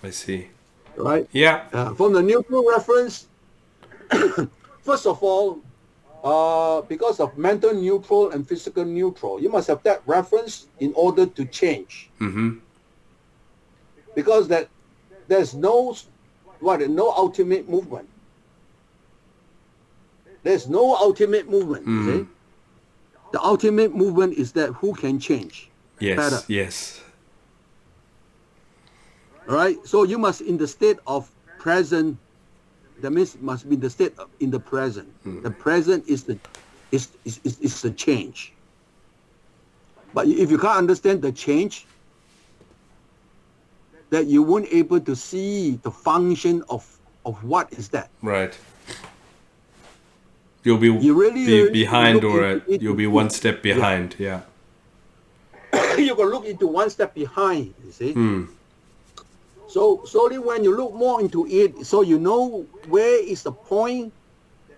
I see. Right? Yeah. From the neutral reference, first of all, because of mental neutral and physical neutral, you must have that reference in order to change. Because there's no ultimate movement. There's no ultimate movement. See? The ultimate movement is that who can change better. Yes. Right? So you must in the state of present. That means must be the state in the present. The present is the change. But if you can't understand the change, that you won't able to see the function of what is that. Right. You'll be behind, or you'll be one step behind. Yeah. You can look into one step behind. You see. So slowly, when you look more into it, so you know where is the point,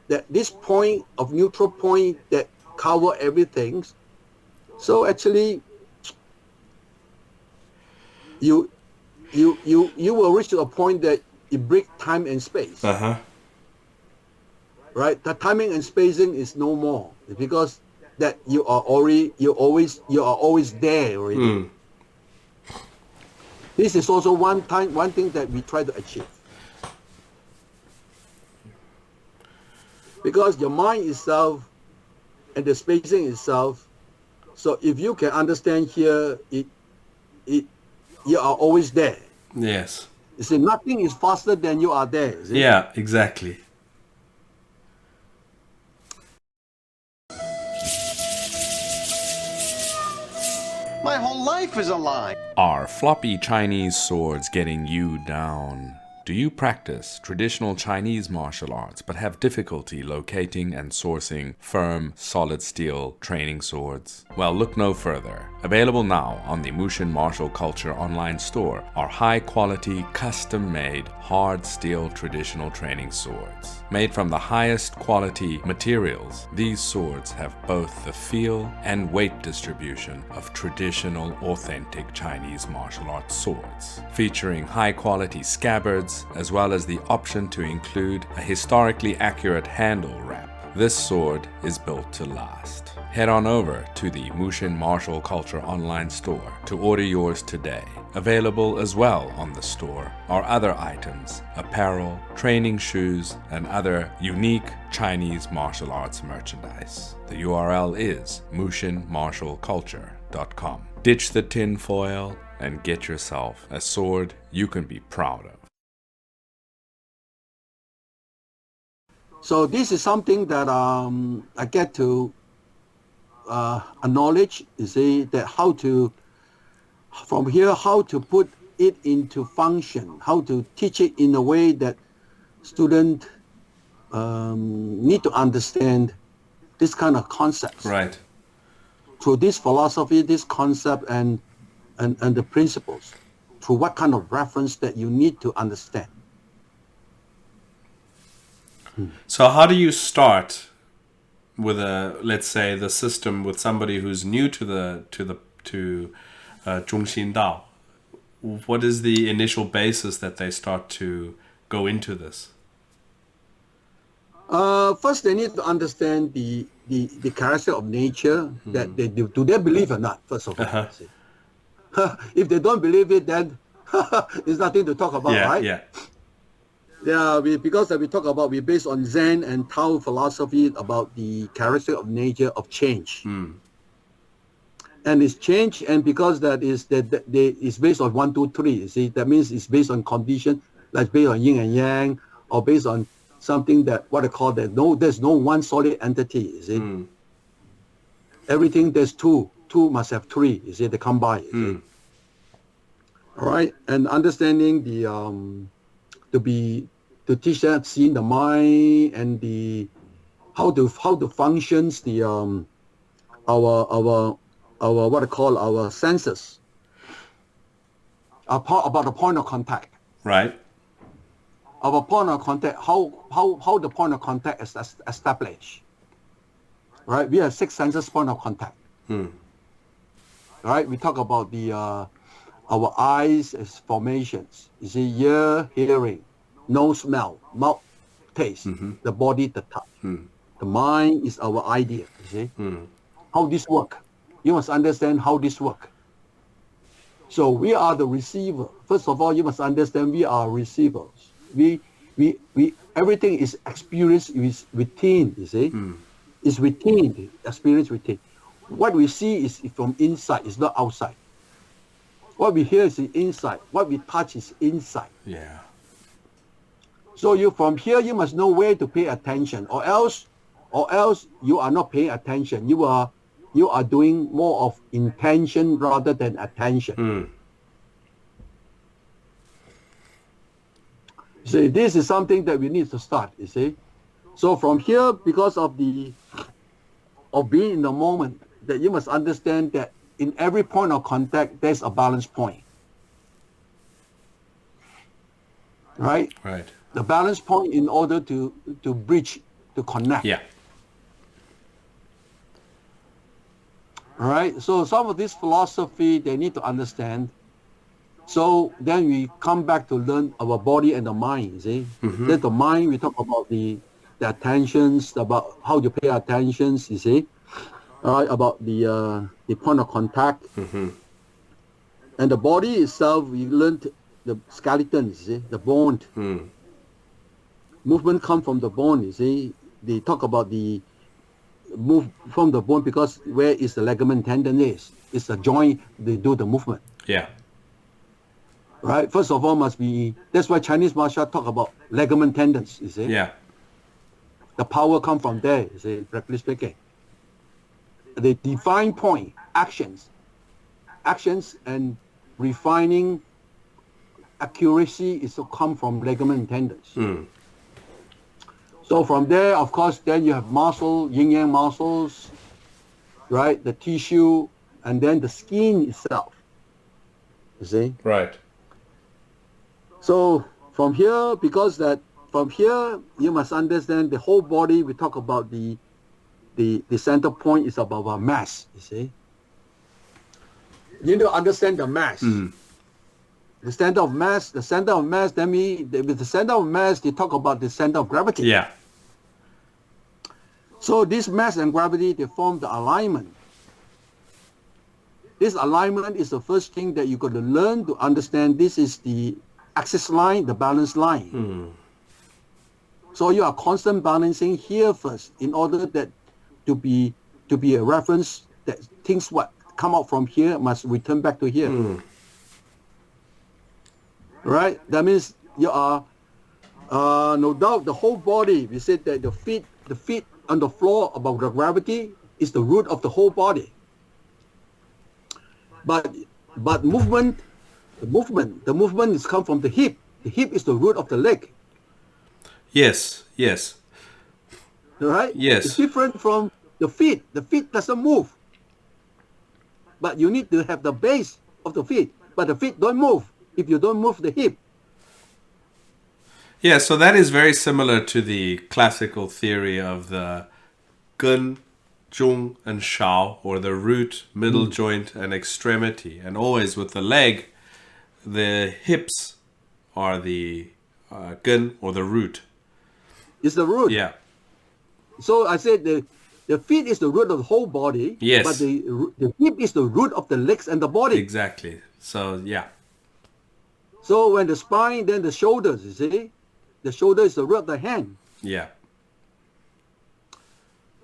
that this point of neutral point that cover everything. So actually, you will reach to a point that you break time and space. Right? The timing and spacing is no more, because that you are always there already. This is also one thing that we try to achieve. Because your mind itself and the spacing itself, so if you can understand here, you are always there. Yes. You see, nothing is faster than you are there. See? Yeah, exactly. My whole life is a lie. Are floppy Chinese swords getting you down? Do you practice traditional Chinese martial arts but have difficulty locating and sourcing firm, solid steel training swords? Well, look no further. Available now on the Mushin Martial Culture online store are high-quality, custom-made, hard steel traditional training swords. Made from the highest quality materials, these swords have both the feel and weight distribution of traditional, authentic Chinese martial arts swords, featuring high-quality scabbards, as well as the option to include a historically accurate handle wrap. This sword is built to last. Head on over to the Mushin Martial Culture online store to order yours today. Available as well on the store are other items, apparel, training shoes, and other unique Chinese martial arts merchandise. The URL is mushinmartialculture.com. Ditch the tin foil and get yourself a sword you can be proud of. So this is something that I get to acknowledge, you see, that how to put it into function, how to teach it in a way that students need to understand this kind of concepts. Right. Through this philosophy, this concept, and the principles, through what kind of reference that you need to understand. So how do you start let's say the system with somebody who's new to Zhong Xin Dao, what is the initial basis that they start to go into this? First, they need to understand the character of nature that they do. Do they believe or not? First of all, if they don't believe it, then there's nothing to talk about, right? Yeah. Because we talk about, we based on Zen and Tao philosophy about the character of nature of change. And it's change, and because that is it's based on 1, 2, 3. You see, that means it's based on condition, like based on yin and yang, or based on something that what I call that. No, there's no one solid entity. You see, everything there's two. Two must have three. You see, they combine. You see? All right, and understanding the to teach that, seeing the mind and the how to functions the our what I call our senses. About the point of contact. Right. Our point of contact. How the point of contact is established. Right. We have 6 senses point of contact. Right. We talk about the our eyes as formations. You see, ear, hearing, nose, smell, mouth, taste, the body, the touch. The mind is our idea. You see, how this work. You must understand how this work. So we are the receiver. First of all, you must understand we are receivers. We everything is experienced within. You see, it's within, experience within. What we see is from inside. It's not outside. What we hear is inside. What we touch is inside. Yeah. So you from here you must know where to pay attention, or else you are not paying attention. You are doing more of intention rather than attention. See, this is something that we need to start. You see, so from here, because of being in the moment, that you must understand that in every point of contact, there's a balance point. Right? Right. The balance point in order to bridge, to connect. Yeah. All right. So some of this philosophy, they need to understand. So then we come back to learn our body and the mind. You see, then the mind, we talk about the attentions, about how to pay attentions. You see, all right, about the point of contact, and the body itself. We learned the skeletons, you see, the bone. Movement come from the bone. You see, they talk about the move from the bone because where is the ligament tendon is? It's the joint. They do the movement. Yeah. Right. First of all, must be. That's why Chinese martial art talk about ligament tendons. You see. Yeah. The power come from there. You see, practically speaking. The define point, actions, and refining accuracy is to come from ligament tendons. So from there, of course, then you have muscle, yin yang muscles, right? The tissue, and then the skin itself. You see? Right. So from here, from here, you must understand the whole body. We talk about the center point is about our mass. You see? You need to understand the mass. The center of mass. The center of mass. With the center of mass, they talk about the center of gravity. Yeah. So this mass and gravity, they form the alignment. This alignment is the first thing that you got to learn to understand. This is the axis line, the balance line. So you are constant balancing here first in order that to be a reference that things what come out from here must return back to here. Right? That means you are no doubt the whole body. We said that the feet on the floor about the gravity is the root of the whole body. But the movement is come from the hip. The hip is the root of the leg. Yes. Right? Yes. It's different from the feet. The feet doesn't move. But you need to have the base of the feet. But the feet don't move if you don't move the hip. Yeah, so that is very similar to the classical theory of the gun, zhong, and shao, or the root, middle joint, and extremity. And always with the leg, the hips are the gun or the root. It's the root. Yeah. So I said the feet is the root of the whole body. Yes. But the hip is the root of the legs and the body. Exactly. So, yeah. So when the spine, then the shoulders, you see? The shoulder is the root of the hand. Yeah.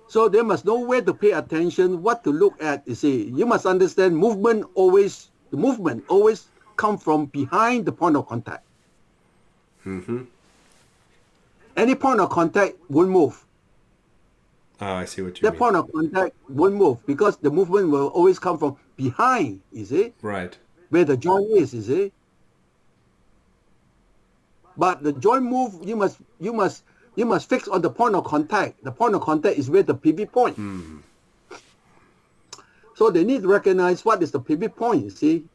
So they must know where to pay attention, what to look at, you see. You must understand the movement always come from behind the point of contact. Mm-hmm. Any point of contact won't move. Oh, I see what you That mean. point of contact won't move because the movement will always come from behind, you see, Right. where the joint is, you see. But the joint move, you must fix on the point of contact. The point of contact is where the pivot point. So they need to recognize what is the pivot point, you see.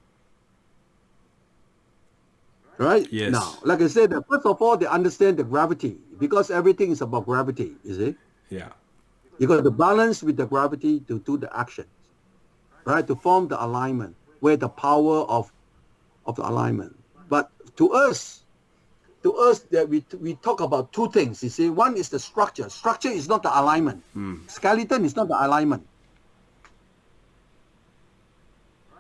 Right? Yes. Now, like I said, first of all, they understand the gravity because everything is about gravity, you see. Yeah. You got to balance with the gravity to do the actions, right? To form the alignment, where the power of the alignment. But to us that we talk about two things, you see. One is the structure. Structure is not the alignment. Skeleton is not the alignment.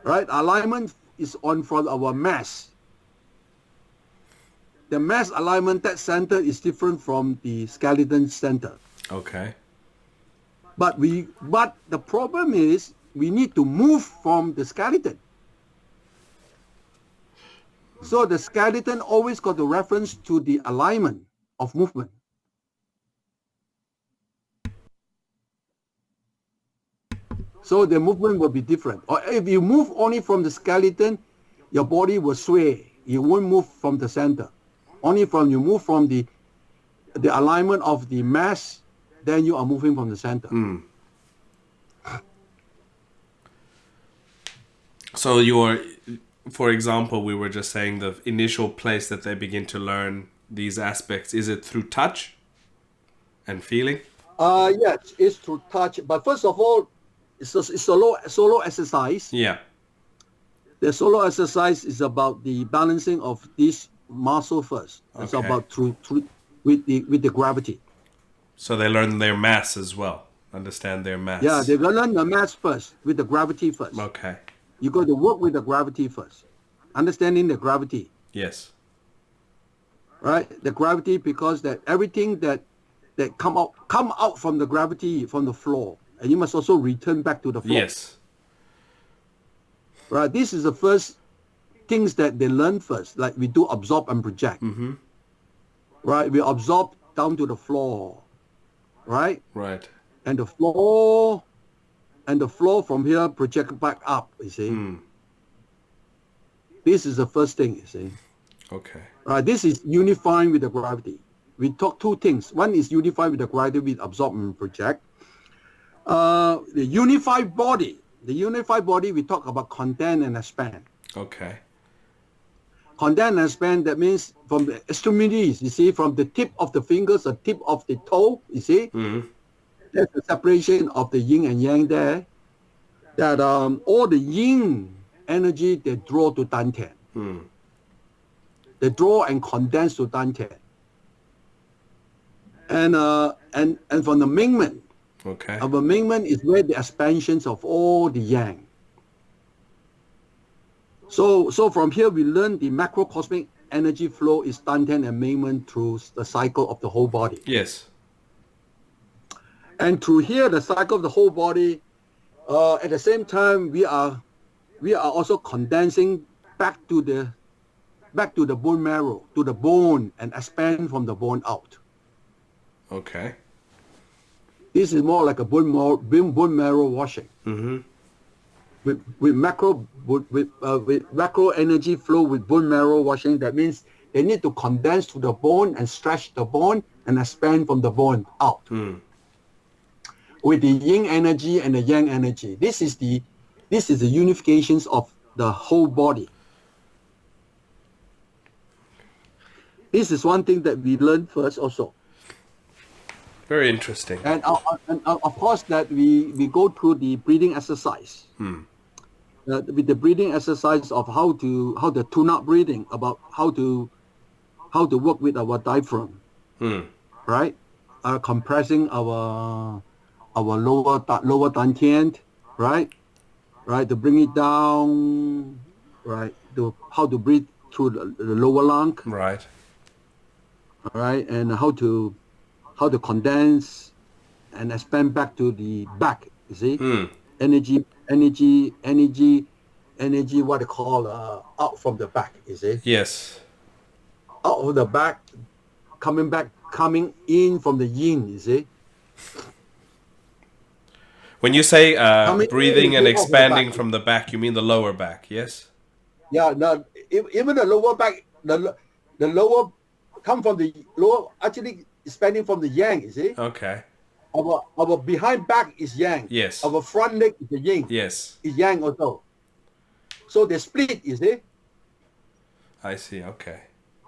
Right? Alignment is on from our mass. The mass alignment, that center is different from the skeleton center. Okay. But the problem is we need to move from the skeleton. So the skeleton always got the reference to the alignment of movement. So the movement will be different. Or if you move only from the skeleton, your body will sway. You won't move from the center. Only from you move from the alignment of the mass, then you are moving from the center. So for example, we were just saying the initial place that they begin to learn these aspects, is it through touch and feeling? Yes, it's through touch. But first of all, it's a solo exercise. Yeah. The solo exercise is about the balancing of this muscle first. It's Okay. about with the gravity. So they learn their mass as well, understand their mass. Yeah, they're gonna learn the mass first, with the gravity first. Okay. You got to work with the gravity first. Understanding the gravity, Yes. right? The gravity, because that everything that come out from the gravity, from the floor, and you must also return back to the floor. Yes. Right, this is the first things that they learn first, like we do absorb and project. Right, we absorb down to the floor, right? Right. And the floor from here project back up, you see. This is the first thing, you see. Okay. This is unifying with the gravity. We talk two things. One is unify with the gravity with absorb and project. The unified body, we talk about content and expand. Okay. Content and expand, that means from the extremities, you see, from the tip of the fingers, the tip of the toe, you see. There's the separation of the yin and yang there. That all the yin energy, they draw to Dantian. They draw and condense to Dantian. And from the Mingmen, Okay. our Mingmen is where the expansions of all the yang. So from here we learn the macrocosmic energy flow is Dantian and Mingmen through the cycle of the whole body. Yes. And through here, the cycle of the whole body, at the same time, we are also condensing back to the bone marrow, to the bone, and expand from the bone out. Okay. This is more like a bone marrow washing. With macro energy flow with bone marrow washing. That means they need to condense to the bone and stretch the bone and expand from the bone out. With the yin energy and the yang energy. This is the unifications of the whole body. This is one thing that we learned first also. Very interesting. And of course that we go through the breathing exercise. With the breathing exercise of how the tune-up breathing, about how to work with our diaphragm, right? Compressing our lower dantian, right? Right, to bring it down, right? To how to breathe through the lower lung, Right. right? And how to condense and expand back to the back. You see, energy. What they call out from the back. You see, Yes. out of the back, coming in from the yin. You see. When you say breathing and in off the expanding back. from the back, you mean the lower back, yes? Yeah, no, even the lower back, the lower come from the lower, actually expanding from the yang, you see. Okay. Our behind back is yang. Yes. Our front leg is the yin. Yes. Is yang also. So they split, you see. I see. Okay.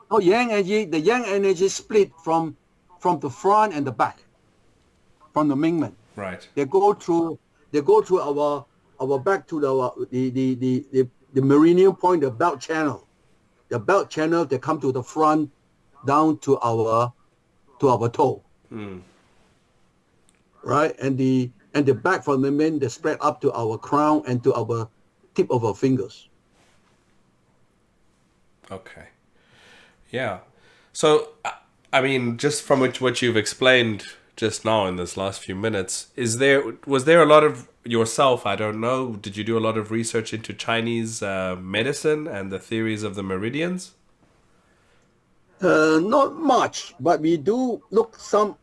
Oh, the yang energy split from the front and the back, from the Mingmen. Right. They go through our back to the meridian point, the belt channel. The belt channel, they come to the front, down to our toe. Right? And the back from the men, they spread up to our crown and to our tip of our fingers. Okay. Yeah. So, I mean, just from what you've explained just now in this last few minutes, was there a lot of yourself, I don't know, did you do a lot of research into Chinese medicine and the theories of the meridians? Not much, but we do look some,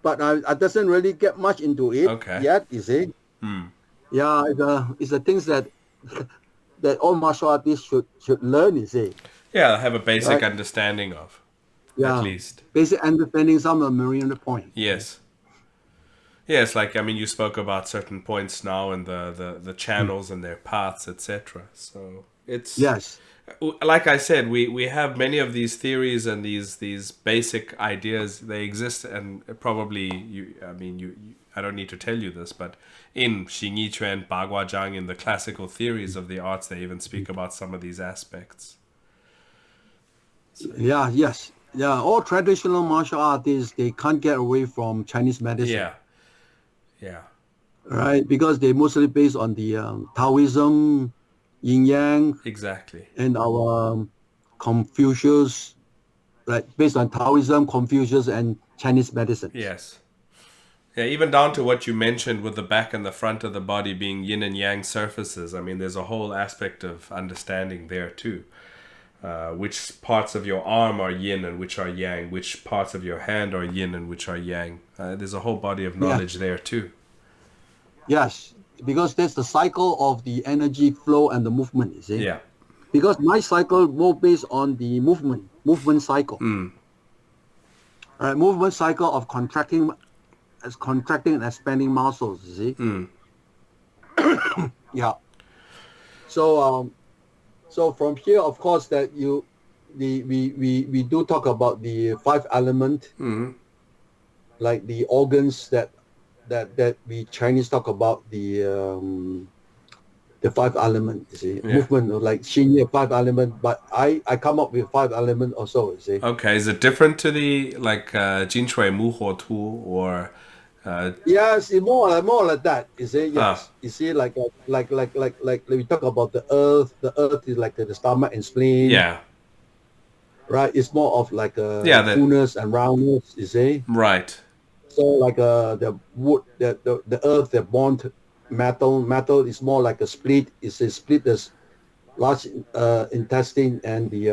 but I doesn't really get much into it yet, you see. Yeah, it's the things that all martial artists should learn, you see. Yeah, have a basic understanding of. Yeah, at least. Basic understanding some of the meridian point. Yes. Yes, like, I mean, you spoke about certain points now and the channels and their paths, etc. So it's... Yes. Like I said, we have many of these theories and these basic ideas. They exist, and probably, I don't need to tell you this, but in Xingyi Chuan, Baguazhang, in the classical theories of the arts, they even speak about some of these aspects. So, yes. Yeah, all traditional martial artists, they can't get away from Chinese medicine. Yeah. Right, because they mostly based on the Taoism, Yin Yang. Exactly. And our Confucius, right, based on Taoism, Confucius, and Chinese medicine. Yes. Yeah, even down to what you mentioned with the back and the front of the body being yin and yang surfaces. I mean, there's a whole aspect of understanding there too. Which parts of your arm are yin and which are yang, which parts of your hand are yin and which are yang. There's a whole body of knowledge there too. Yes, because that's the cycle of the energy flow and the movement, you see? Yeah. Because my cycle more based on the movement cycle. Right, movement cycle of contracting and expanding muscles, you see? Yeah. So from here, of course, that we do talk about the 5 element, like the organs that we Chinese talk about the 5 element, you see, movement, like Xingyi 5 element, but I come up with 5 element also, you see. Okay, is it different to the like Jin Shui Mu Huo Tu or? Yes, it's more like that. You see, yes. You see, like we talk about the earth. The earth is like the stomach and spleen. Yeah. Right. It's more of like fullness and roundness. You see. Right. So like the wood, the earth, the bond, metal. Metal is more like a split. It's a split this large intestine and the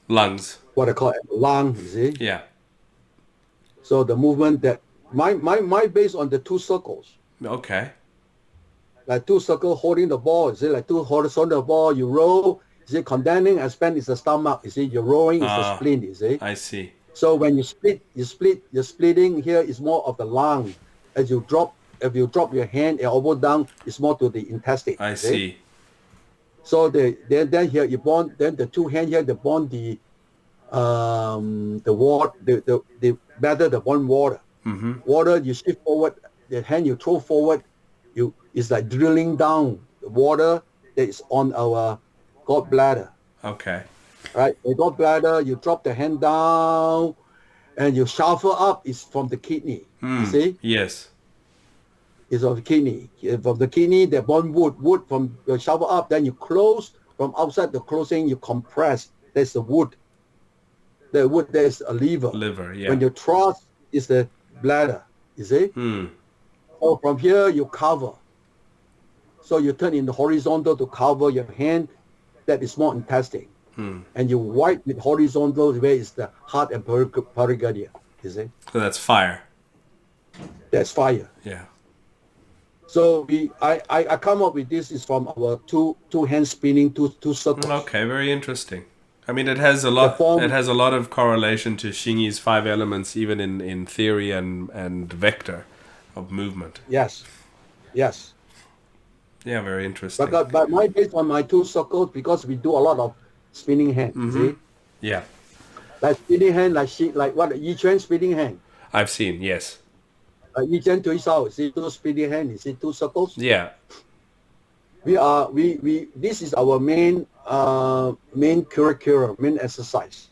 lungs. What I call it, lung. You see. Yeah. So the movement that. My based on the 2 circles. Okay. Like 2 circles holding the ball. You see, like 2 horizontal ball. You roll. You see, condensing and expand is the stomach. You see, you're rolling is the spleen. You see. I see. So when you split. You're splitting here is more of the lung. As you drop, if you drop your hand and elbow down, it's more to the intestine. I see. So then here you bond. Then the 2 hands here they bond the water. The better the bond water. Water, you shift forward. The hand you throw forward, it's like drilling down the water that is on our gallbladder. Okay. Right? The gallbladder, you drop the hand down, and you shuffle up. Is from the kidney. You see? Yes. It's of the kidney. From the kidney, they burn wood from your shovel up, then you close from outside the closing, you compress. There's the wood. The wood, there's a liver. Liver, yeah. When you thrust, is the bladder. You see? So from here, you cover. So you turn in the horizontal to cover your hand. That is small intestine. And you wipe with horizontal where is the heart and pericardia. You see? So that's fire. That's fire. Yeah. So I come up with this is from our two hand spinning two circles. Okay, very interesting. I mean, it has a lot. It has a lot of correlation to Xingyi's 5 elements, even in theory and vector of movement. Yes. Yeah, very interesting. But my based on my 2 circles because we do a lot of spinning hand. See? Yeah. Like spinning hand, like what I Liq Chuan spinning hand. I've seen, yes. Yi Chuan 推手, see 2 spinning hand, you see 2 circles. Yeah. We this is our main curriculum, main exercise.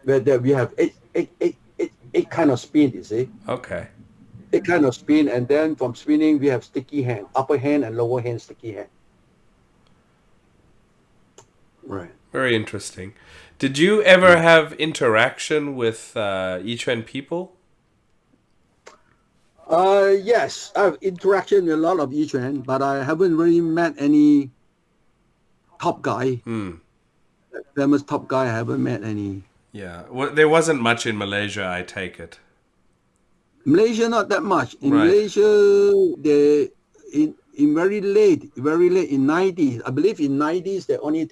Where we have eight kind of spin, you see. Okay. 8 kind of spin, and then from spinning we have sticky hand, upper hand and lower hand sticky hand. Right. Very interesting. Did you ever have interaction with Yi Chuan people? Yes, I have interaction with a lot of Yi Chuan, but I haven't really met any top guy. Famous top guy, I haven't met any. Yeah. Well, there wasn't much in Malaysia, I take it. Malaysia, not that much. In Right. Malaysia, they in very late in 90s. I believe in 90s they only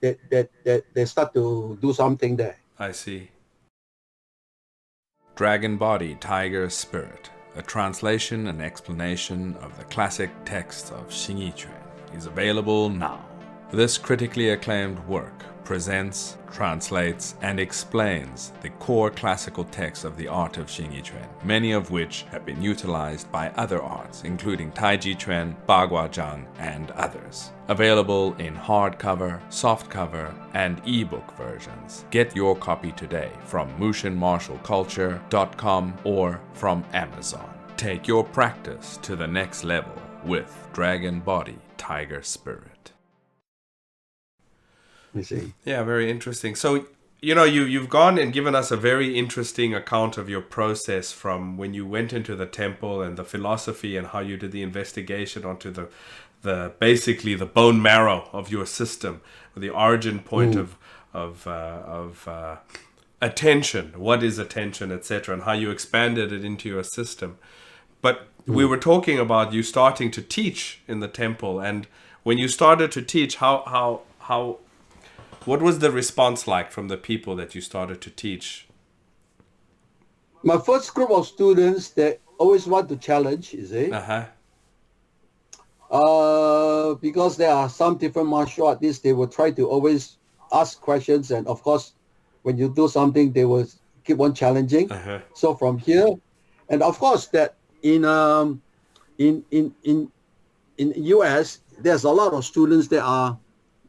they start to do something there. I see. Dragon Body, Tiger Spirit, a translation and explanation of the classic text of Xingyi Chuan, is available now. This critically acclaimed work presents, translates, and explains the core classical texts of the art of Xingyi Chuan, many of which have been utilized by other arts, including Tai Chi Chuan, Bagua Zhang, and others. Available in hardcover, softcover, and ebook versions. Get your copy today from MushinMartialCulture.com or from Amazon. Take your practice to the next level with Dragon Body, Tiger Spirit. You see. Yeah, very interesting. So, you've gone and given us a very interesting account of your process from when you went into the temple and the philosophy and how you did the investigation onto the basically the bone marrow of your system, the origin point of attention, what is attention, etc., and how you expanded it into your system. But we were talking about you starting to teach in the temple, and when you started to teach, what was the response like from the people that you started to teach? My first group of students, they always want to challenge, you see. Because there are some different martial artists, they will try to always ask questions, and of course, when you do something, they will keep on challenging. So from here, and of course that in US, there's a lot of students that are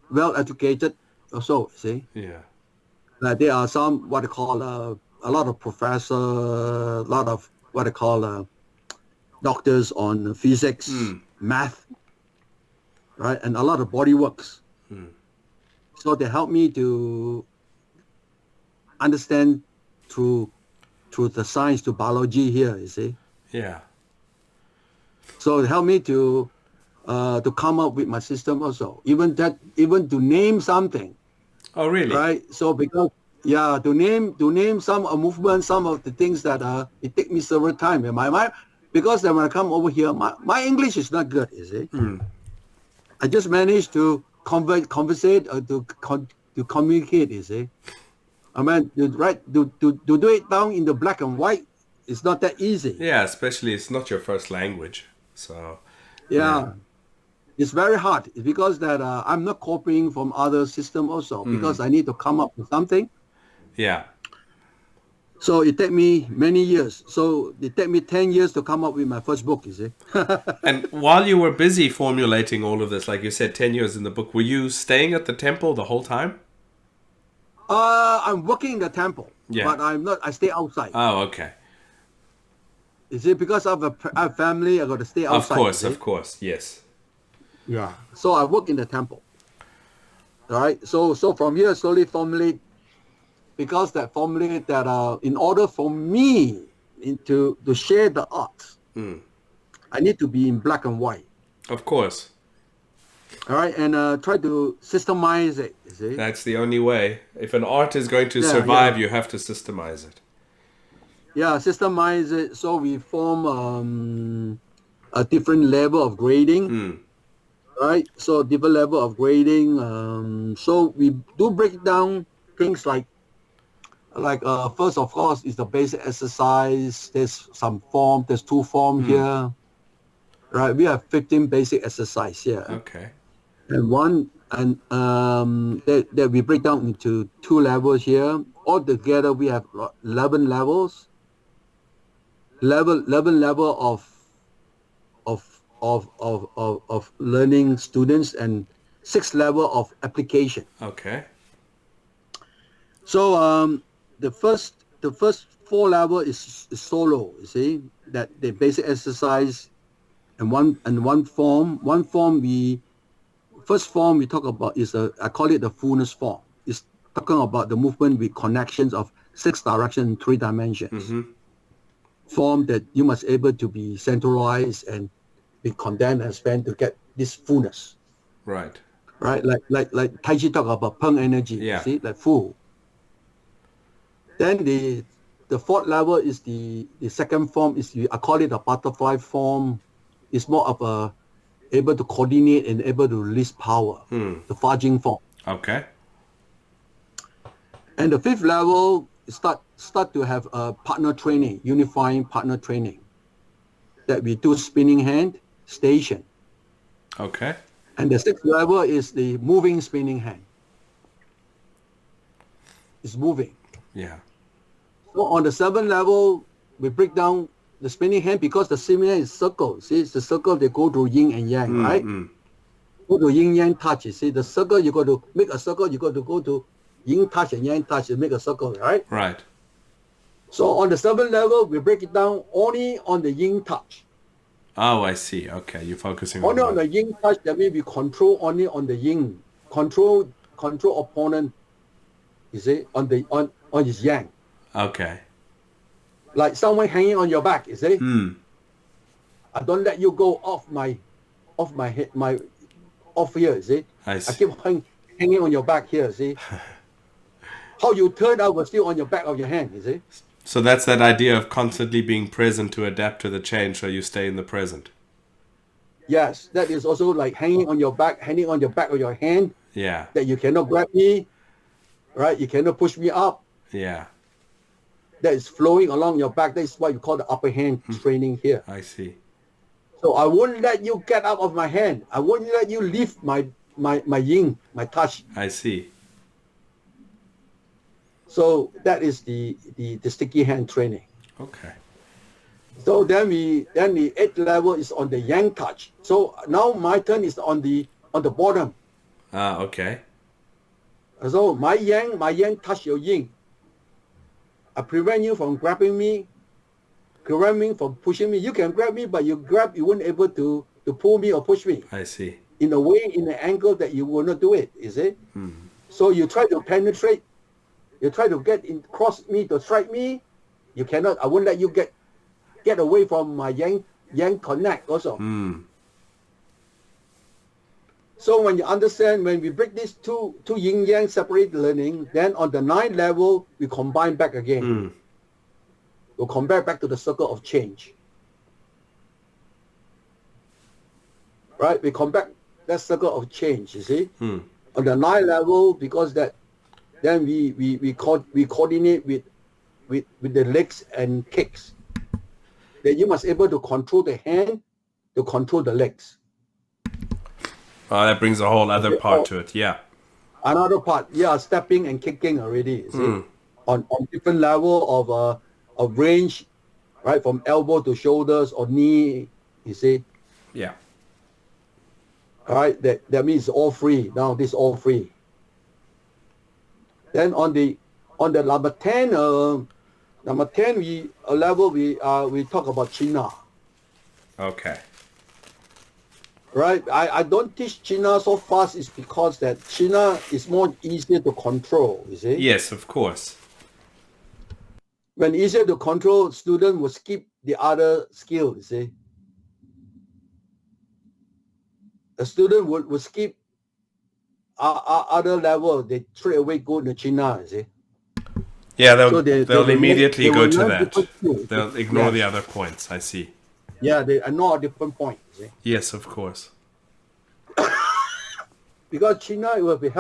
well educated. Also, see, there are some what they call a lot of professors, a lot of what they call doctors on physics, math, right, and a lot of body works. So they help me to understand through the science to biology here. You see, So it helped me to come up with my system also. Even to name something. Oh, really? Right. So because to name some movement, some of the things that it take me several times. Because when I come over here, my English is not good. You see, I just managed to conversate or to communicate. You see, I mean, to do it down in the black and white, it's not that easy. Yeah, especially it's not your first language, so. Yeah. It's very hard. It's because that I'm not copying from other system also because I need to come up with something. Yeah. So it took me many years. So it took me 10 years to come up with my first book, you see. And while you were busy formulating all of this, like you said, 10 years in the book, were you staying at the temple the whole time? I'm working in the temple, Yeah. but I'm not, I stay outside. Oh, okay. You see, because I have family, I got to stay outside. Of course, yes. Yeah. So I work in the temple. All right. So from here, slowly formulate, because that formulate that in order for me to share the art, I need to be in black and white. Of course. All right, and try to systemize it. You see. That's the only way. If an art is going to survive, you have to systemize it. Yeah, systemize it. So we form a different level of grading. Right. So different level of grading. So we do break down things like first, of course, is the basic exercise. There's some form. There's 2 forms here. Right. We have 15 basic exercise here. Okay. And that we break down into 2 levels here. Altogether, we have 11 levels. 11 level of learning students and 6 level of application. Okay. So the first 4 level is solo. You see that the basic exercise and one form. First form we talk about is I call it the fullness form. It's talking about the movement with connections of 6 directions in 3 dimensions. Form that you must able to be centralized and be condensed and spent to get this fullness. Right. Right. Like Tai Chi talk about peng energy. Yeah. You see, like full. Then the 4th level is the second form is I call it a butterfly form. It's more of a able to coordinate and able to release power. The Fajing form. Okay. And the 5th level start to have a partner training, unifying partner training. That we do spinning hand, station. Okay. And the 6th level is the moving spinning hand. It's moving. Yeah. So on the 7th level, we break down the spinning hand because the spinning hand is circle. See, it's the circle they go to yin and yang, right? Go to yin yang touch. You see, the circle you got to make a circle. You got to go to yin touch and yang touch and make a circle, right? Right. So on the 7th level, we break it down only on the yin touch. Oh, I see. Okay, you're focusing Only on that. the yin touch. That means we control only on the yin. Control opponent. You see, on his yang. Okay. Like someone hanging on your back. You see. I don't let you go off my head, off here. You see. I I see. keep hanging on your back here. See. How you turn out was still on your back of your hand. You see. So that's that idea of constantly being present to adapt to the change, so you stay in the present. Yes, that is also like hanging on your back of your hand. Yeah. That you cannot grab me, right? You cannot push me up. Yeah. That is flowing along your back. That is what you call the upper hand training here. I see. So I won't let you get out of my hand. I won't let you leave my yin, my touch. I see. So that is the sticky hand training. Okay. So then the 8th level is on the yang touch. So now my turn is on the bottom. Ah, okay. So my yang touch your yin. I prevent you from grabbing me, from pushing me. You can grab me, but you won't able to pull me or push me. I see. In a way, in an angle that you will not do it, is it? So you try to penetrate, you try to get in cross me to strike me, you cannot. I won't let you get away from my yang connect also. So when you understand, when we break these two yin yang separate learning, then on the 9th level we combine back again. We'll compare back to the circle of change. Right? We come back that circle of change, you see? On the 9th level, because that then we coordinate with the legs and kicks. Then you must able to control the hand to control the legs. Oh, that brings a whole other part to it. Yeah. Another part, stepping and kicking already, you see? on different level of range, right, from elbow to shoulders or knee, you see. Yeah. All right, that means all free. Now this all free. Then on the number 10 level we talk about China. Okay. Right, I don't teach China so fast is because that China is more easier to control, you see. Yes, of course. When easier to control, student will skip the other skill, you see. A student would skip other level, they straight away go to China, you see. Yeah, So they'll immediately go to that. Skills. They'll ignore Yes. the other points. I see. Yeah, they ignore a different point, you see. Yes, of course. Because China will be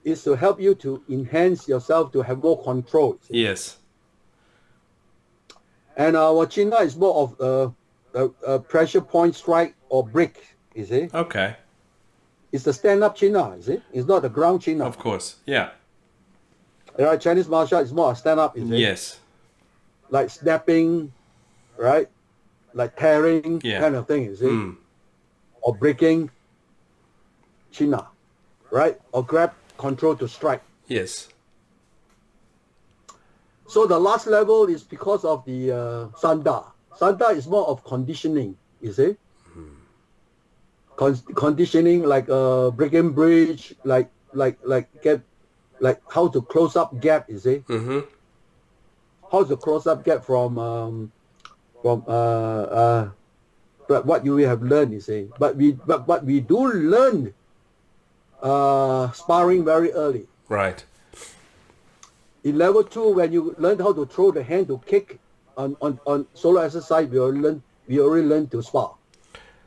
is to help you to enhance yourself to have more control. See? Yes. And our China is more of a pressure point strike or break, you see. Okay. It's the stand-up China, you see. It's not the ground China. Of course. Yeah. Right, Chinese martial art is more a stand-up, you see. Yes. Like snapping, right? Like tearing, Yeah. kind of thing, you see. Or breaking, China, right? Or grab, control to strike. Yes. So the last level is because of the Sanda. Sanda is more of conditioning, you see. Conditioning like breaking bridge, like how to close up gap, you see. Mm-hmm. How to close up gap from what you have learned, you see. But we do learn sparring very early. Right. In level 2, when you learn how to throw the hand to kick on solo exercise, we already learn to spar.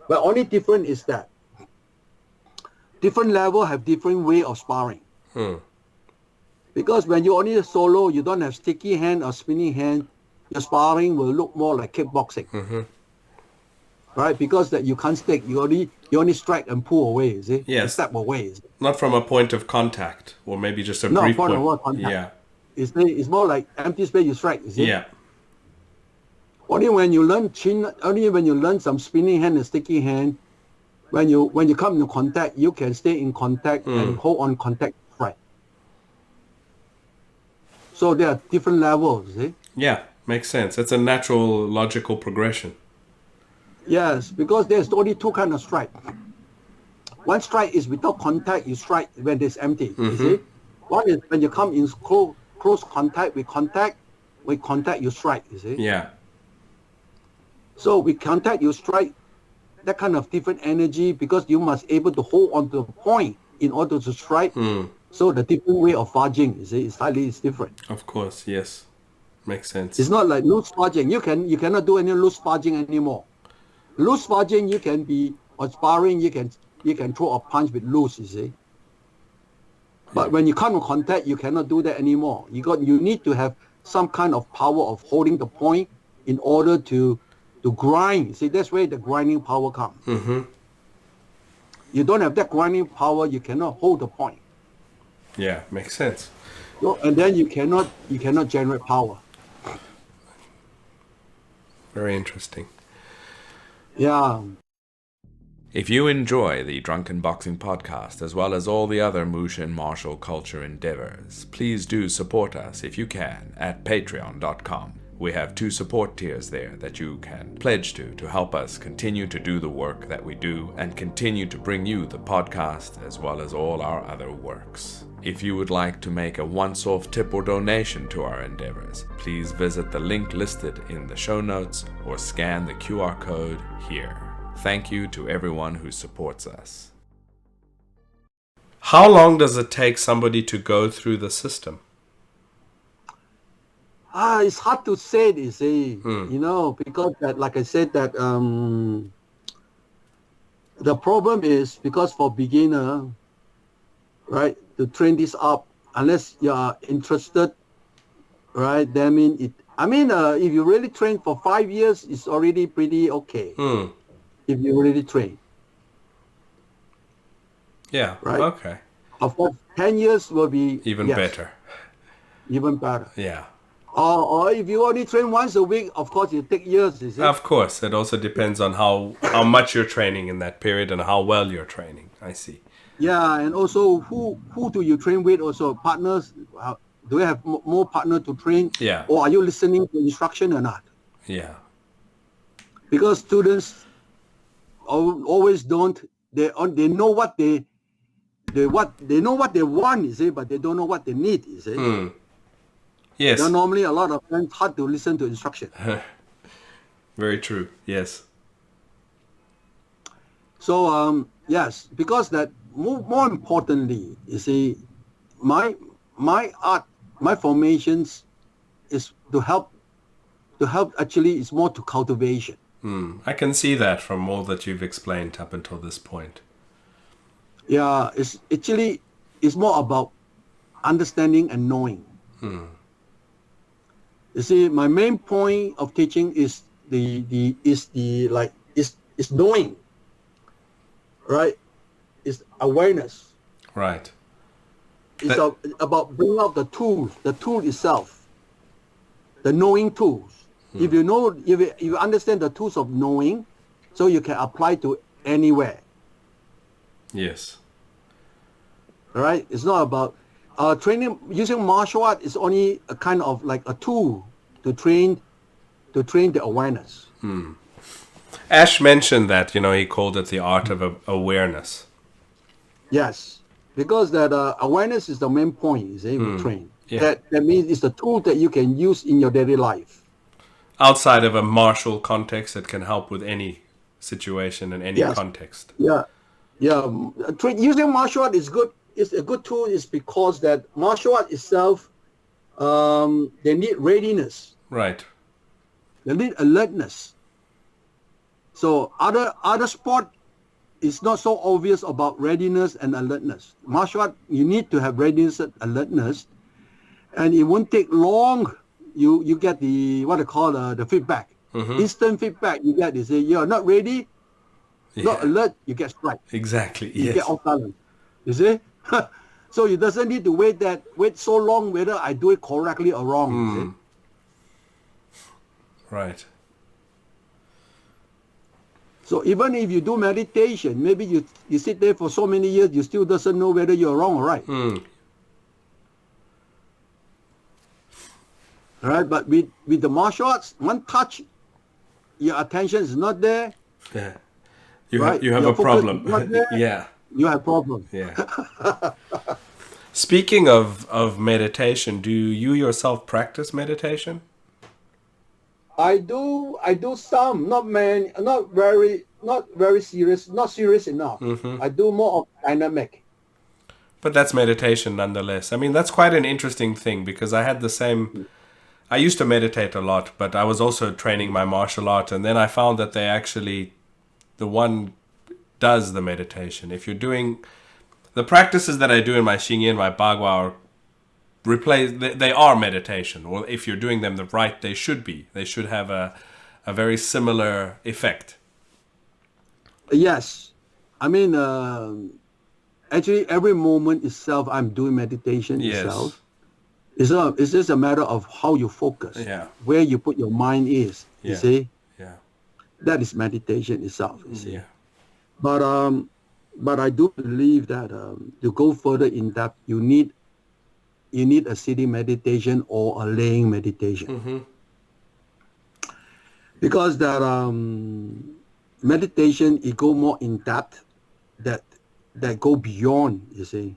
But only different is that different level have different way of sparring. Because when you only solo, you don't have sticky hand or spinning hand, your sparring will look more like kickboxing. Right? Because that you can't stick, you only strike and pull away, you see? Yes. And step away. You see? Not from a point of contact, or maybe just a No, brief point point. of what contact. Yeah. It's more like empty space you strike, you see? Yeah. Only when you learn some spinning hand and sticky hand, when you come into contact, you can stay in contact and hold on contact strike. So there are different levels, you see? Yeah. Makes sense. It's a natural, logical progression. Yes, because there's only two kinds of strike. One strike is without contact, you strike when it's empty, you see? One is when you come in close contact, with contact, you strike, you see? Yeah. So with contact, you strike, that kind of different energy because you must able to hold on to the point in order to strike. So the different way of fudging, you see, is different. Of course. Yes. Makes sense. It's not like loose fudging. You cannot do any loose fudging anymore. Loose fudging, you can be on sparring, you can throw a punch with loose, you see. But when you come in contact, you cannot do that anymore. You need to have some kind of power of holding the point in order to grind. See, that's where the grinding power comes. You don't have that grinding power, you cannot hold the point. Yeah. Makes sense. So, and then you cannot generate power. Very interesting. Yeah. If you enjoy the Drunken Boxing podcast, as well as all the other Mushin martial culture endeavors, please do support us if you can at patreon.com. We have 2 support tiers there that you can pledge to help us continue to do the work that we do and continue to bring you the podcast as well as all our other works. If you would like to make a once-off tip or donation to our endeavors, please visit the link listed in the show notes or scan the QR code here. Thank you to everyone who supports us. How long does it take somebody to go through the system? It's hard to say, you see, because that, like I said, that the problem is because for beginner, right, to train this up, unless you are interested, right, then if you really train for 5 years, it's already pretty okay. If you really train. Yeah. Right. Okay. Of course, 10 years will be Even better. even better. Yeah. Or if you only train once a week, of course, it take years, is it? Of course, it also depends on how much you're training in that period and how well you're training. I see. Yeah, and also who do you train with? Also partners. Do you have more partner to train? Yeah. Or are you listening to instruction or not? Yeah. Because students always don't. They know what they know what they want, you see, but they don't know what they need, you see. Yes. Then normally a lot of times hard to listen to instruction. Very true. Yes. So yes, because that more importantly, you see, my formations is to help actually is more to cultivation. I can see that from all that you've explained up until this point. Yeah, it's more about understanding and knowing. You see, my main point of teaching is knowing, right? It's awareness. Right. It's about bringing out the tool itself, the knowing tools. If you know, if you understand the tools of knowing, so you can apply to anywhere. Yes. All right. It's not about training. Using martial art is only a kind of like a tool to train the awareness. Ash mentioned that, he called it the art of awareness. Yes, because that awareness is the main point. You see, we train. Yeah. That means it's the tool that you can use in your daily life. Outside of a martial context, it can help with any situation and any context. Yeah. Using martial art is good. It's a good tool. Is because that martial art itself, they need readiness. Right. They need alertness. So other sport is not so obvious about readiness and alertness. Martial art, you need to have readiness and alertness, and it won't take long. You get the what they call the feedback, instant feedback. You get they say you're not ready, not alert. You get strike. Exactly. You Yes. get off balance. You see, so you doesn't need to wait so long whether I do it correctly or wrong. You see? Right. So even if you do meditation, maybe you sit there for so many years, you still doesn't know whether you're wrong or right. All right, but with the martial arts, one touch, your attention is not there. Yeah. Right? You have Your a focus problem. is not there. Yeah. You have problem. Yeah. Speaking of meditation, do you yourself practice meditation? I do some, not very serious, not serious enough. I do more of dynamic. But that's meditation nonetheless. I mean, that's quite an interesting thing because I had the same. I used to meditate a lot, but I was also training my martial art, and then I found that the one does the meditation. If you're doing the practices that I do in my Xingyi and my Bagua they are meditation, or if you're doing them they should be. They should have a very similar effect. Yes, I mean, actually, every moment itself, I'm doing meditation itself. It's just a matter of how you focus, where you put your mind is. You see, that is meditation itself. You see, but I do believe that to go further in depth, you need a sitting meditation or a laying meditation, because that meditation it go more in depth, that go beyond. You see.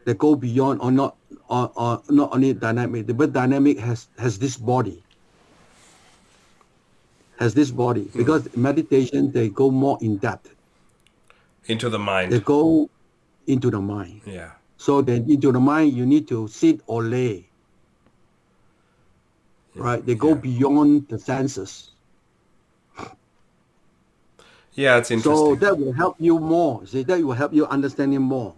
That go beyond or not only dynamic, but dynamic has this body. Because meditation they go more in depth. Into the mind. They go into the mind. Yeah. So then into the mind you need to sit or lay. Right? They go beyond the senses. Yeah, it's interesting. So that will help you more. See, that will help you understanding more.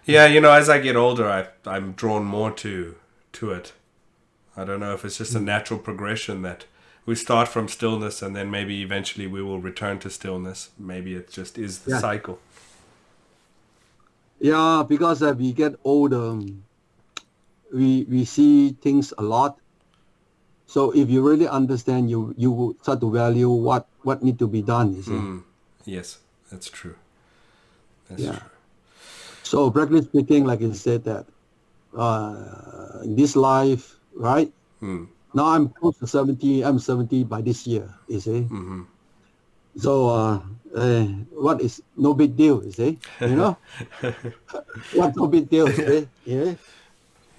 Yeah, as I get older, I'm drawn more to it. I don't know if it's just a natural progression that we start from stillness and then maybe eventually we will return to stillness. Maybe it just is the cycle. Yeah, because we get older, we see things a lot. So if you really understand, you will start to value what need to be done. You see. Yes, that's true. That's Yeah. true. So practically speaking, like I said that, in this life, right? Now I'm close to 70. I'm 70 by this year. You see. So what is no big deal? You see. You know. What no big deal? You see. Yeah.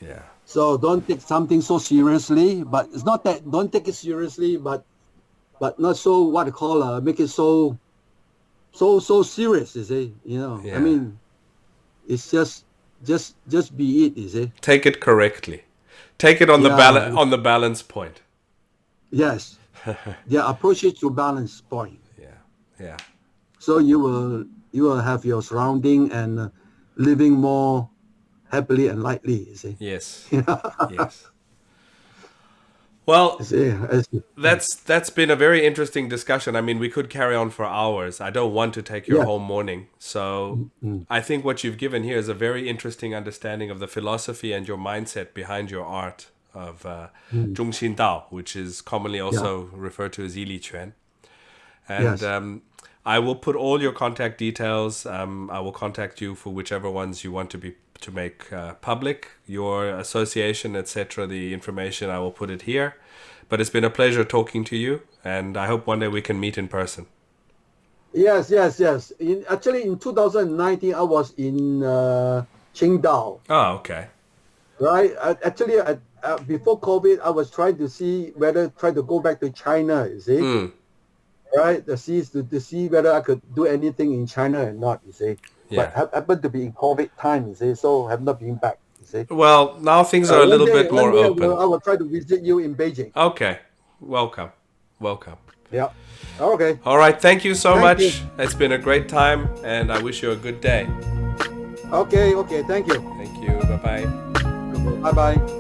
Yeah. So don't take something so seriously, but it's not that don't take it seriously, but not so what I call make it so serious. You see, you know. Yeah. I mean, it's just be it. You see. Take it correctly. Take it on Yeah. on the balance point. Yes. Yeah. Approach it to balance point. Yeah. Yeah. So you will have your surrounding and living more happily and lightly. You see. Yes. Yes. Well, You see. that's been a very interesting discussion. I mean, we could carry on for hours. I don't want to take your Yeah. whole morning. So I think what you've given here is a very interesting understanding of the philosophy and your mindset behind your art of Zhong Xin Dao, which is commonly also referred to as I Liq Chuan. And Yes. I will put all your contact details. I will contact you for whichever ones you want to make public, your association, etc. The information, I will put it here. But it's been a pleasure talking to you, and I hope one day we can meet in person. Yes. Actually, in 2019, I was in Qingdao, Oh, okay. right? Actually, before COVID, I was trying to see try to go back to China. You see, right? To see whether I could do anything in China or not. You see, Yeah. but happened to be in COVID time. You see, so have not been back. You see, Well, now things are a little bit more one day open. I will try to visit you in Beijing. Okay. Welcome. Welcome. Yeah. Okay. All right. Thank you so Thank much. you. It's been a great time, and I wish you a good day. Okay. Thank you. Thank you. Bye-bye. Bye bye.